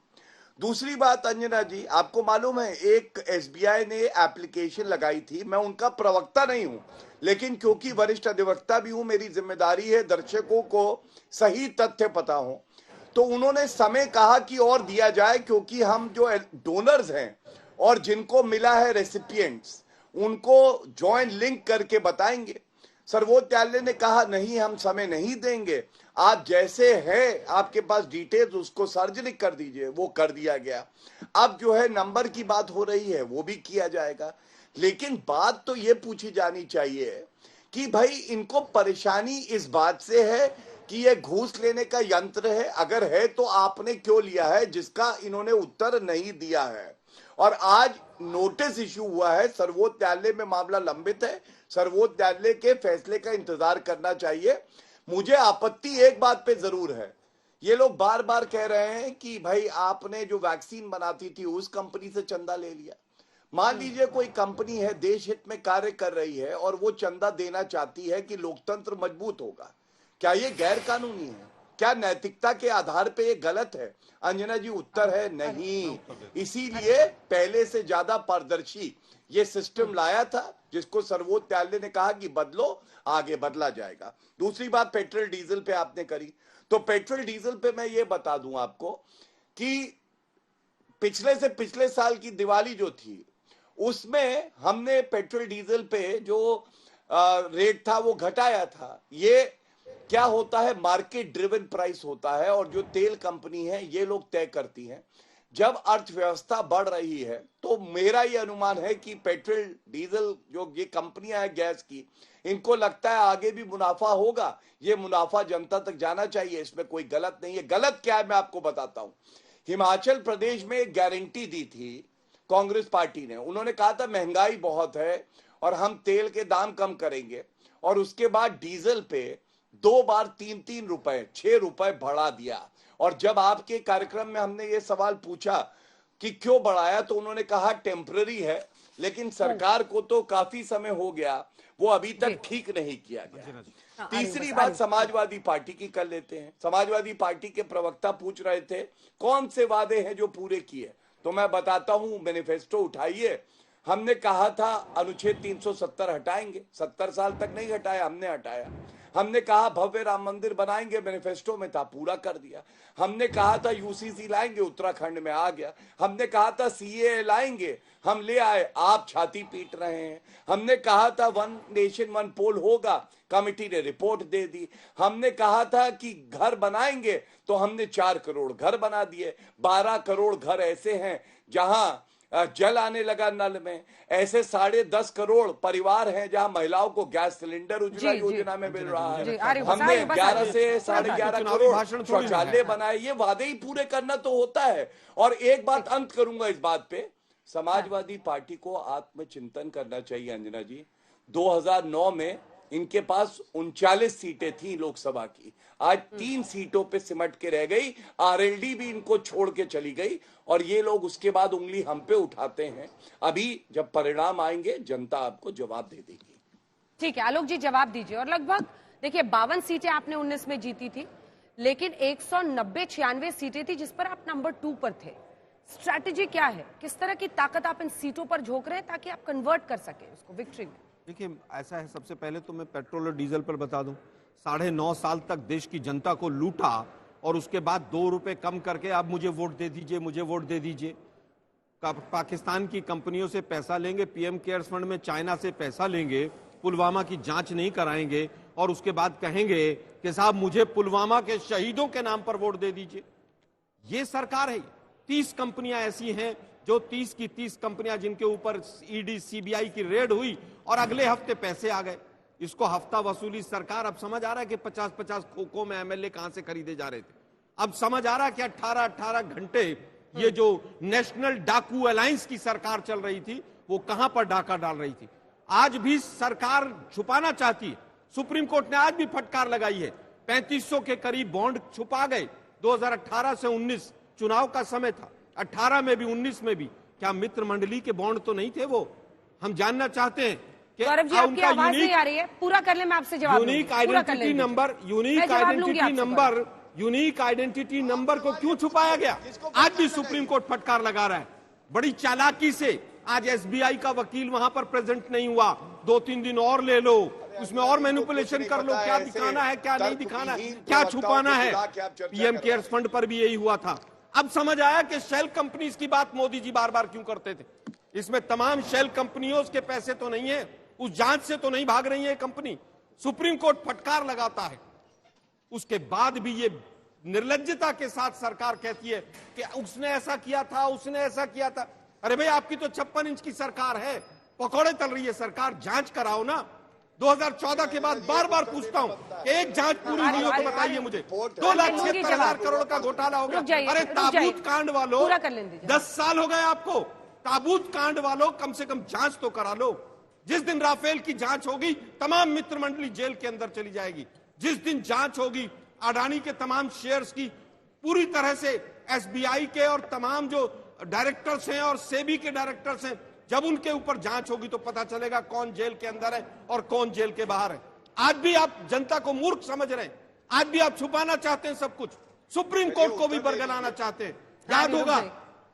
दूसरी बात अंजना जी, आपको मालूम है एक एसबीआई ने एप्लीकेशन लगाई थी, मैं उनका प्रवक्ता नहीं हूं, लेकिन क्योंकि वरिष्ठ अधिवक्ता भी हूं, मेरी जिम्मेदारी है दर्शकों को सही तथ्य पता हो, तो उन्होंने समय कहा कि और दिया जाए, क्योंकि हम जो डोनर्स हैं और जिनको मिला है रेसिपिएंट्स, उनको जॉइंट लिंक करके बताएंगे। सर्वोच्च न्यायालय ने कहा नहीं, हम समय नहीं देंगे, आप जैसे है आपके पास डिटेल्स उसको सार्वजनिक कर दीजिए। वो कर दिया गया। अब जो है नंबर की बात हो रही है, वो भी किया जाएगा, लेकिन बात तो ये पूछी जानी चाहिए कि भाई इनको परेशानी इस बात से है कि ये घूस लेने का यंत्र है। अगर है तो आपने क्यों लिया है, जिसका इन्होंने उत्तर नहीं दिया है। और आज नोटिस इश्यू हुआ है, सर्वोच्च न्यायालय में मामला लंबित है, सर्वोच्च न्यायालय के फैसले का इंतजार करना चाहिए। मुझे आपत्ति एक बात पे जरूर है, ये लोग बार बार कह रहे हैं कि भाई आपने जो वैक्सीन बनाती थी उस कंपनी से चंदा ले लिया। मान लीजिए कोई कंपनी है, देश हित में कार्य कर रही है और वो चंदा देना चाहती है कि लोकतंत्र मजबूत होगा, क्या ये गैर कानूनी है? क्या नैतिकता के आधार पे ये गलत है? अंजना जी उत्तर है नहीं। इसीलिए पहले से ज्यादा पारदर्शी ये सिस्टम लाया था, जिसको सर्वोच्च न्यायालय ने कहा कि बदलो, आगे बदला जाएगा। दूसरी बात पेट्रोल डीजल पे आपने करी, तो पेट्रोल डीजल पे मैं ये बता दूं आपको कि पिछले साल की दिवाली जो थी, उसमें हमने पेट्रोल डीजल पे जो रेट था वो घटाया था। ये क्या होता है, मार्केट ड्रिवन प्राइस होता है, और जो तेल कंपनी है ये लोग तय करती हैं। जब अर्थव्यवस्था बढ़ रही है तो मेरा ये अनुमान है कि पेट्रोल डीजल जो ये कंपनियां हैं गैस की, इनको लगता है आगे भी मुनाफा होगा, ये मुनाफा जनता तक जाना चाहिए, इसमें कोई गलत नहीं है। गलत क्या है मैं आपको बताता हूं। हिमाचल प्रदेश में एक गारंटी दी थी कांग्रेस पार्टी ने, उन्होंने कहा था महंगाई बहुत है और हम तेल के दाम कम करेंगे, और उसके बाद डीजल पे 2 बार 3-3 रुपए 6 रुपए बढ़ा दिया। और जब आपके कार्यक्रम में हमने ये सवाल पूछा कि क्यों बढ़ाया, तो उन्होंने कहा टेम्पररी है, लेकिन सरकार को तो काफी समय हो गया, वो अभी तक ठीक नहीं किया गया। तीसरी बात समाजवादी पार्टी की कर लेते हैं। समाजवादी पार्टी के प्रवक्ता पूछ रहे थे कौन से वादे हैं जो पूरे किए, तो मैं बताता हूं, मैनिफेस्टो उठाइए। हमने कहा था अनुच्छेद 370 हटाएंगे, 70 साल तक नहीं हटाया, हमने हटाया। हमने कहा भव्य राम मंदिर बनाएंगे, मैनिफेस्टो में था, पूरा कर दिया। हमने कहा था यूसीसी लाएंगे, उत्तराखंड में आ गया। हमने कहा था सीएए लाएंगे, हम ले आए, आप छाती पीट रहे हैं। हमने कहा था 1 नेशन 1 पोल होगा, कमिटी ने रिपोर्ट दे दी। हमने कहा था कि घर बनाएंगे, तो हमने 4 करोड़ घर बना दिए। 12 करोड़ घर ऐसे हैं जहां जल आने लगा नल में। ऐसे 10.5 करोड़ परिवार हैं जहां महिलाओं को गैस सिलेंडर उज्ज्वला योजना में मिल रहा है। हमने 11 से 11.5 करोड़ शौचालय बनाए। ये वादे ही पूरे करना तो होता है। और एक बात अंत करूंगा इस बात पे, समाजवादी पार्टी को आत्मचिंतन करना चाहिए अंजना जी। 2009 में इनके पास 39 सीटें थी लोकसभा की, आज 3 सीटों पे सिमट के रह गई। आरएलडी भी इनको छोड़ के चली गई, और ये लोग उसके बाद उंगली हम पे उठाते हैं। अभी जब परिणाम आएंगे जनता आपको जवाब दे देगी। ठीक है आलोक जी, जवाब दीजिए। और लगभग देखिए 52 सीटें आपने 19 में जीती थी, लेकिन 190-96 सीटें थी जिस पर आप नंबर 2 पर थे। स्ट्रैटेजी क्या है, किस तरह की ताकत आप इन सीटों पर झोंक रहे हैं ताकि आप कन्वर्ट कर सके उसको विक्ट्री में? देखिए ऐसा है, सबसे पहले तो मैं पेट्रोल और डीजल पर बता दूं, 9.5 साल तक देश की जनता को लूटा, और उसके बाद 2 रुपए कम करके आप मुझे वोट दे दीजिए, मुझे वोट दे दीजिए। पाकिस्तान की कंपनियों से पैसा लेंगे, पीएम केयर्स फंड में चाइना से पैसा लेंगे, पुलवामा की जांच नहीं कराएंगे, और उसके बाद कहेंगे कि साहब मुझे पुलवामा के शहीदों के नाम पर वोट दे दीजिए। ये सरकार है। 30 कंपनियां ऐसी हैं जो 30 की 30 कंपनियां जिनके ऊपर ईडी सीबीआई की रेड हुई और अगले हफ्ते पैसे आ गए। इसको हफ्ता वसूली सरकार। अब समझ आ रहा है कि 50-50 खोखों में एमएलए कहां से खरीदे जा रहे थे। अब समझ आ रहा है कि 18-18 घंटे ये जो नेशनल डाकू अलायंस की सरकार चल रही थी वो कहां पर डाका डाल रही थी। आज भी सरकार छुपाना चाहती है। सुप्रीम कोर्ट ने आज भी फटकार लगाई है। 3500 के करीब बॉन्ड छुपा गए। 2018 से 19 चुनाव का समय था, 18 में भी 19 में भी। क्या मित्र मंडली के बॉन्ड तो नहीं थे वो? हम जानना चाहते हैं कि गौरव जी आपकी आवाज नहीं आ रही है, पूरा कर ले, मैं आपसे जवाब unique identity number unique identity number को क्यों छुपाया गया? आज भी सुप्रीम कोर्ट फटकार लगा रहा है। बड़ी चालाकी से आज एसबीआई का वकील वहां पर प्रेजेंट नहीं हुआ, 2-3 दिन और ले लो, उसमें और मैनिपुलेशन कर लो, क्या दिखाना है क्या नहीं दिखाना है, क्या छुपाना है। पीएम केयर्स फंड पर भी यही हुआ था। अब समझ आया कि शेल कंपनीज की बात मोदी जी बार बार क्यों करते थे। इसमें तमाम शेल कंपनियों के पैसे तो नहीं है, उस जांच से तो नहीं भाग रही है कंपनी। सुप्रीम कोर्ट फटकार लगाता है, उसके बाद भी ये निर्लज्जता के साथ सरकार कहती है कि उसने ऐसा किया था, उसने ऐसा किया था। अरे भाई, आपकी तो 56 इंच की सरकार है, पकौड़े तल रही है सरकार, जांच कराओ ना। 2014 के बाद बार बार पूछता हूं, एक जांच पूरी हुई हो तो बताइए मुझे। 2,76,000 करोड़ का घोटाला हो गया। अरे ताबूत कांड वालों, 10 साल हो गए आपको, ताबूत कांड वालों कम से कम जांच तो करा लो। जिस दिन राफेल की जांच होगी, तमाम मित्र मंडली जेल के अंदर चली जाएगी। जिस दिन जांच होगी अडानी के तमाम शेयर्स की, पूरी तरह से एसबीआई के और तमाम जो डायरेक्टर्स हैं और सेबी के डायरेक्टर्स हैं, जब उनके ऊपर जांच होगी तो पता चलेगा कौन जेल के अंदर है और कौन जेल के बाहर है। आज भी आप जनता को मूर्ख समझ रहे हैं, आज भी आप छुपाना चाहते हैं सब कुछ, सुप्रीम कोर्ट को भी बरगलाना चाहते हैं। याद होगा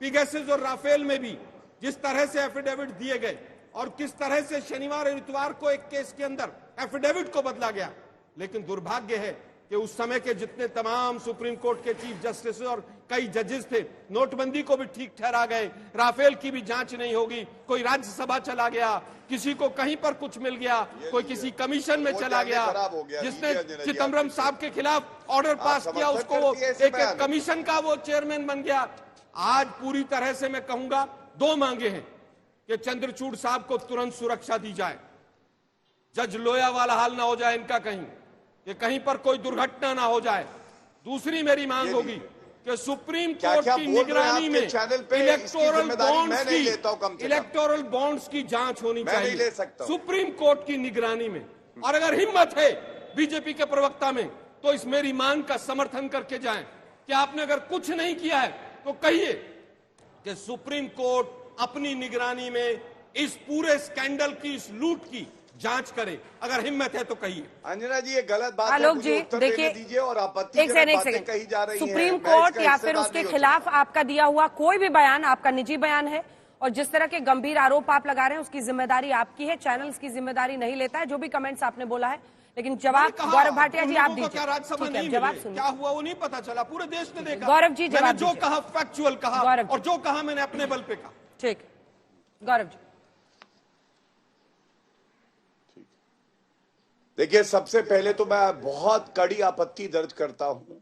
पिगासस और राफेल में भी जिस तरह से एफिडेविट दिए गए और किस तरह से शनिवार और इतवार को एक केस के अंदर एफिडेविट को बदला गया। लेकिन दुर्भाग्य है कि उस समय के जितने तमाम सुप्रीम कोर्ट के चीफ जस्टिस और कई जजेस थे, नोटबंदी को भी ठीक ठहरा गए, राफेल की भी जांच नहीं होगी, कोई राज्यसभा चला गया, किसी को कहीं पर कुछ मिल गया, कोई किसी कमीशन में चला गया, जिसने चिदम्बरम साहब के खिलाफ ऑर्डर पास किया उसको वो एक कमीशन का वो चेयरमैन बन गया। आज पूरी तरह से मैं कहूंगा 2 मांगे हैं कि चंद्रचूड़ साहब को तुरंत सुरक्षा दी जाए, जज लोया वाला हाल ना हो जाए इनका कहीं, कि कहीं पर कोई दुर्घटना ना हो जाए। दूसरी मेरी मांग होगी कि सुप्रीम कोर्ट की निगरानी में इलेक्टोरल बॉन्ड्स की जांच होनी चाहिए, सुप्रीम कोर्ट की निगरानी में। और अगर हिम्मत है बीजेपी के प्रवक्ता में तो इस मेरी मांग का समर्थन करके जाएं कि आपने अगर कुछ नहीं किया है तो कहिए कि सुप्रीम कोर्ट अपनी निगरानी में इस पूरे स्कैंडल की, इस लूट की जांच करे। अगर हिम्मत है तो कहिए। अंजना जी, ये गलत बात आलोक जी देखिए, और आपत्तिजनक बातें कही जा रही हैं। सुप्रीम कोर्ट या फिर उसके खिलाफ आपका दिया हुआ कोई भी बयान आपका निजी बयान है, और जिस तरह के गंभीर आरोप आप लगा रहे हैं उसकी जिम्मेदारी आपकी है, चैनल इसकी जिम्मेदारी नहीं लेता है। जो भी कमेंट्स आपने बोला है, लेकिन जवाब गौरव भाटिया जी आप दीजिए। जवाब सुनिए। क्या हुआ वो नहीं पता चला, पूरे देश ने देखा। गौरव जी जवाब जो कहा फैक्चुअल कहा और जो कहा मैंने अपने बल पे कहा। ठीक, गौरव जी। देखिए, सबसे पहले तो मैं बहुत कड़ी आपत्ति दर्ज करता हूं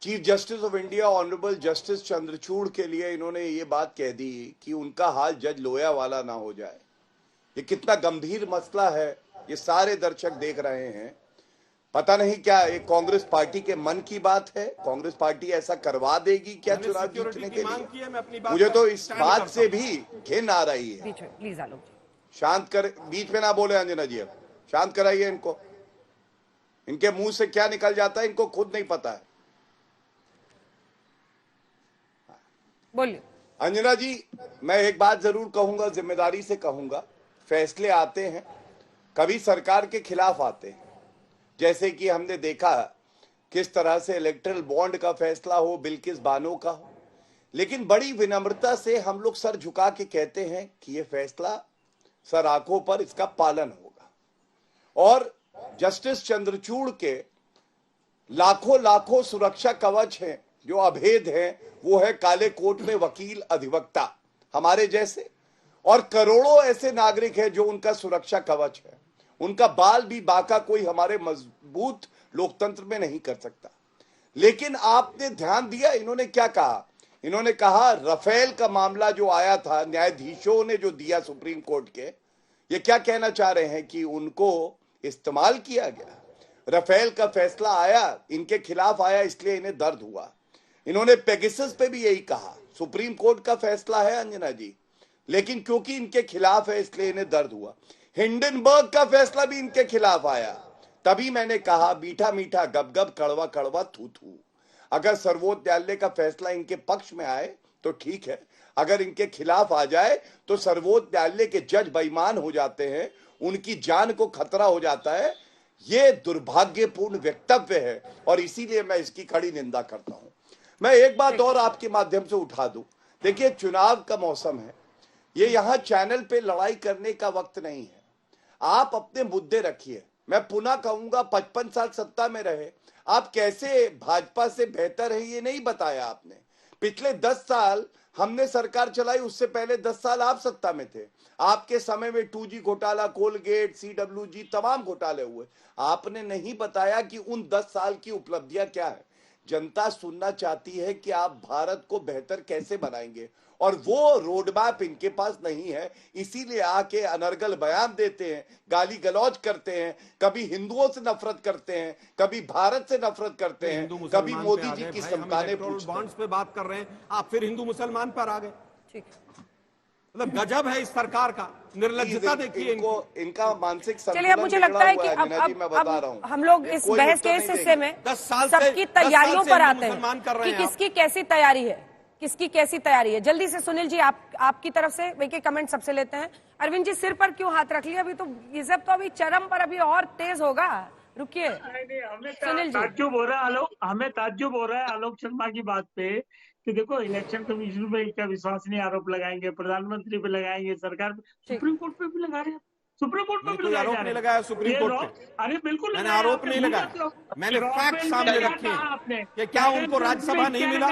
chief justice of India honourable justice Chandrachud के लिए। इन्होंने ये बात कह दी कि उनका हाल जज लोया वाला ना हो जाए। ये कितना गंभीर मसला है, ये सारे दर्शक देख रहे हैं। पता नहीं क्या ये कांग्रेस पार्टी के मन की बात है, कांग्रेस पार्टी ऐसा करवा देगी क्या चुनाव जीतने के लिए? मुझे तो इस बात से भी घिन आ रही है। प्लीज आलोक जी शांत कर, बीच में ना बोले अंजना जी, अब शांत कराइए इनको। इनके मुंह से क्या निकल जाता है इनको खुद नहीं पता है। बोलिए अंजना जी, मैं एक बात जरूर कहूंगा, जिम्मेदारी से कहूंगा, फैसले आते हैं कभी सरकार के खिलाफ आते हैं, जैसे कि हमने देखा किस तरह से इलेक्टोरल बॉन्ड का फैसला हो, बिल्किस बानो का हो, लेकिन बड़ी विनम्रता से हम लोग सर झुका के कहते हैं कि यह फैसला सर आंखों पर इसका पालन होगा। और जस्टिस चंद्रचूड़ के लाखों लाखों सुरक्षा कवच हैं जो अभेद हैं, वो है काले कोट में वकील, अधिवक्ता हमारे जैसे, और करोड़ों ऐसे नागरिक हैं जो उनका सुरक्षा कवच है। उनका बाल भी बाका कोई हमारे मजबूत लोकतंत्र में नहीं कर सकता। लेकिन आपने ध्यान दिया इन्होंने क्या कहा? इन्होंने कहा राफेल का मामला जो आया था, न्यायाधीशों ने जो दिया सुप्रीम कोर्ट के, ये क्या कहना चाह रहे हैं कि उनको इस्तेमाल किया गया। राफेल का फैसला आया, इनके खिलाफ आया, इसलिए इन्हें दर्द हुआ। इन्होंने पेगासस पे भी यही कहा, सुप्रीम कोर्ट का फैसला है अंजना जी, लेकिन क्योंकि इनके खिलाफ है इसलिए इन्हें दर्द हुआ। हिंडनबर्ग का फैसला भी इनके खिलाफ आया, तभी मैंने कहा मीठा मीठा गब गब, कड़वा कड़वा थू थू। अगर सर्वोच्च न्यायालय का फैसला इनके पक्ष में आए तो ठीक है, अगर इनके खिलाफ आ जाए तो सर्वोच्च न्यायालय के जज बेईमान हो जाते हैं, उनकी जान को खतरा हो जाता है ये दुर्भाग्यपूर्ण वक्तव्य है और इसीलिए मैं इसकी कड़ी निंदा करता हूं। मैं एक बात और आपके माध्यम से उठा दूं, देखिए चुनाव का मौसम है, ये यहां चैनल पे लड़ाई करने का वक्त नहीं है। आप अपने मुद्दे रखिए। मैं पुनः कहूंगा 55 साल सत्ता में रहे, आप कैसे भाजपा से बेहतर है ये नहीं बताया आपने। पिछले 10 साल हमने सरकार चलाई, उससे पहले 10 साल आप सत्ता में थे। आपके समय में 2G घोटाला, कोलगेट, CWG तमाम घोटाले हुए। आपने नहीं बताया कि उन 10 साल की उपलब्धियां क्या है। जनता सुनना चाहती है कि आप भारत को बेहतर कैसे बनाएंगे, और वो रोड मैप इनके पास नहीं है। इसीलिए आके अनर्गल बयान देते हैं, गाली गलौज करते हैं, कभी हिंदुओं से नफरत करते हैं, कभी भारत से नफरत करते हैं, कभी मोदी जी की समकाने बॉन्ड्स पे बात कर रहे हैं, आप फिर हिंदू मुसलमान पर आ गए। ठीक, मतलब गजब है इस सरकार का, निर्लज्जता देखिए इनका मानसिक संतुलन। चलिए अब मुझे लगता है कि अब हम लोग इस बहस के इस हिस्से में सबकी तैयारियों पर आते हैं कि किसकी कैसी तैयारी है, किसकी कैसी तैयारी है। जल्दी से सुनील जी आपकी तरफ से एक कमेंट सबसे लेते हैं। अरविंद जी सिर पर क्यों हाथ रख लिया? अभी तो ये सब तो अभी चरम पर अभी और तेज होगा, रुकिए। सुनील जी ताज्जुब हो रहा है, हमें ताज्जुब हो रहा है आलोक शर्मा की बात पे कि देखो इलेक्शन कमीशन पे क्या विश्वसनीय आरोप लगाएंगे, प्रधानमंत्री पे लगाएंगे, सरकार पे, सुप्रीम कोर्ट पे भी लगा रहे हैं। सुप्रीम कोर्ट पे भी आरोप नहीं लगाया सुप्रीम कोर्ट पे। अरे बिल्कुल मैंने आरोप नहीं लगाया, मैंने फैक्ट सामने रखे हैं कि क्या उनको राज्यसभा नहीं मिला,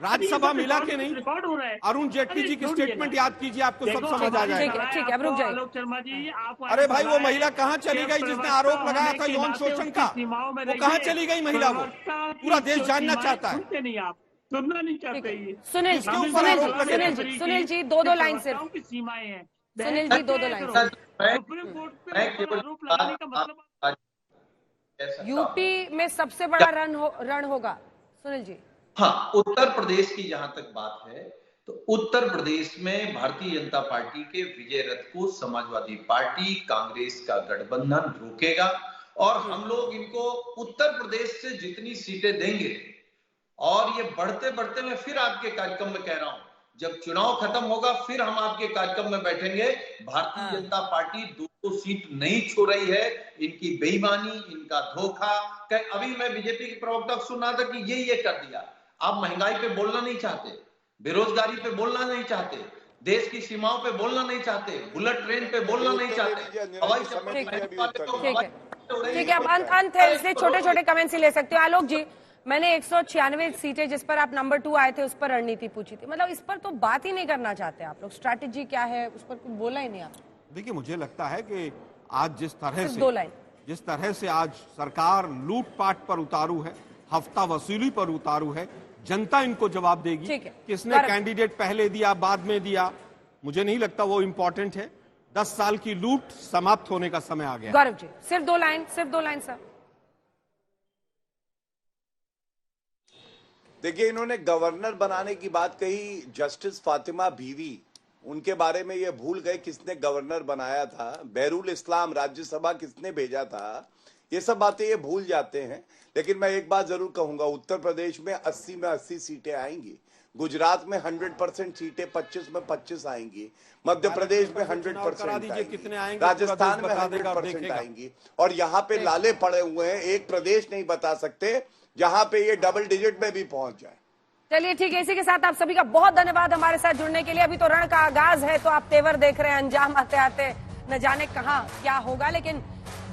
राज्यसभा मिला कि नहीं। रिकॉर्ड हो रहा है। अरुण जेटली जी की स्टेटमेंट याद कीजिए, आपको सब समझ आ जाएगा। ठीक है, अब रुक जाइए। आलोक शर्मा जी आप अरे भाई वो महिला कहाँ चली गई जिसने आरोप लगाया था यौन शोषण का? वो कहाँ चली गई महिला? वो पूरा देश जानना चाहता है। सुनते नहीं आप, सुनना नहीं चाहते। सुनील जी दो लाइन सिर्फ, की सीमाएं हैं। सुनील जी दो लाइन। सुप्रीम कोर्ट पे आरोप लगाने का मतलब यूपी में सबसे बड़ा रण होगा सुनील जी। हाँ, उत्तर प्रदेश की जहां तक बात है तो उत्तर प्रदेश में भारतीय जनता पार्टी के विजय रथ को समाजवादी पार्टी, कांग्रेस का गठबंधन रोकेगा और हम लोग इनको उत्तर प्रदेश से जितनी सीटें देंगे, और ये बढ़ते बढ़ते मैं फिर आपके कार्यक्रम में कह रहा हूं, जब चुनाव खत्म होगा फिर हम आपके कार्यक्रम में बैठेंगे। भारतीय जनता पार्टी 2 सीट नहीं छोड़ रही है। इनकी बेईमानी, इनका धोखा। अभी मैं बीजेपी के प्रवक्ता को सुना था कि ये कर दिया। आप महंगाई पे बोलना नहीं चाहते, बेरोजगारी पे बोलना नहीं चाहते, देश की सीमाओं पे बोलना नहीं चाहते, बुलेट ट्रेन पे बोलना नहीं चाहते, हवाई ठीक है। अब अंत है, इसलिए छोटे छोटे कमेंट्स ही ले सकते हो। आलोक जी, मैंने 196 सीटें जिस पर आप नंबर 2 आए थे उस पर रणनीति पूछी थी, मतलब इस पर तो बात ही नहीं करना चाहते आप लोग। स्ट्रैटेजी क्या है उस पर कुछ बोला ही नहीं आप। देखिए मुझे लगता है कि आज जिस तरह से आज सरकार लूटपाट पर उतारू है, हफ्ता वसूली पर उतारू है, जनता इनको जवाब देगी। किसने कैंडिडेट पहले दिया बाद में दिया, मुझे नहीं लगता वो इंपॉर्टेंट है। 10 साल की लूट समाप्त होने का समय आ गया। गौरव जी सिर्फ दो लाइन सर। देखिए इन्होंने गवर्नर बनाने की बात कही, जस्टिस फातिमा बीवी, उनके बारे में ये भूल गए किसने गवर्नर बनाया था, बैरुल इस्लाम राज्यसभा किसने भेजा था, ये सब बातें ये भूल जाते हैं। लेकिन मैं एक बात जरूर कहूंगा, उत्तर प्रदेश में 80 में 80 सीटें आएंगी, गुजरात में 100% सीटें 25 में 25 आएंगी, मध्य प्रदेश में 100% आएंगी, राजस्थान में 100% आएंगी, और यहाँ पे लाले पड़े हुए हैं। एक प्रदेश नहीं बता सकते जहां पे ये डबल डिजिट में भी पहुंच जाए। चलिए ठीक है, इसी के साथ आप सभी का बहुत धन्यवाद हमारे साथ जुड़ने के लिए। अभी तो रण का आगाज है, तो आप तेवर देख रहे हैं, अंजाम आते आते न जाने कहां क्या होगा। लेकिन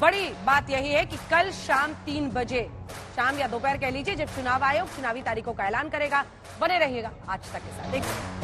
बड़ी बात यही है कि कल शाम 3 बजे, शाम या दोपहर कह लीजिए, जब चुनाव आयोग चुनावी तारीखों का ऐलान करेगा। बने रहिएगा आज तक के साथ। देखिए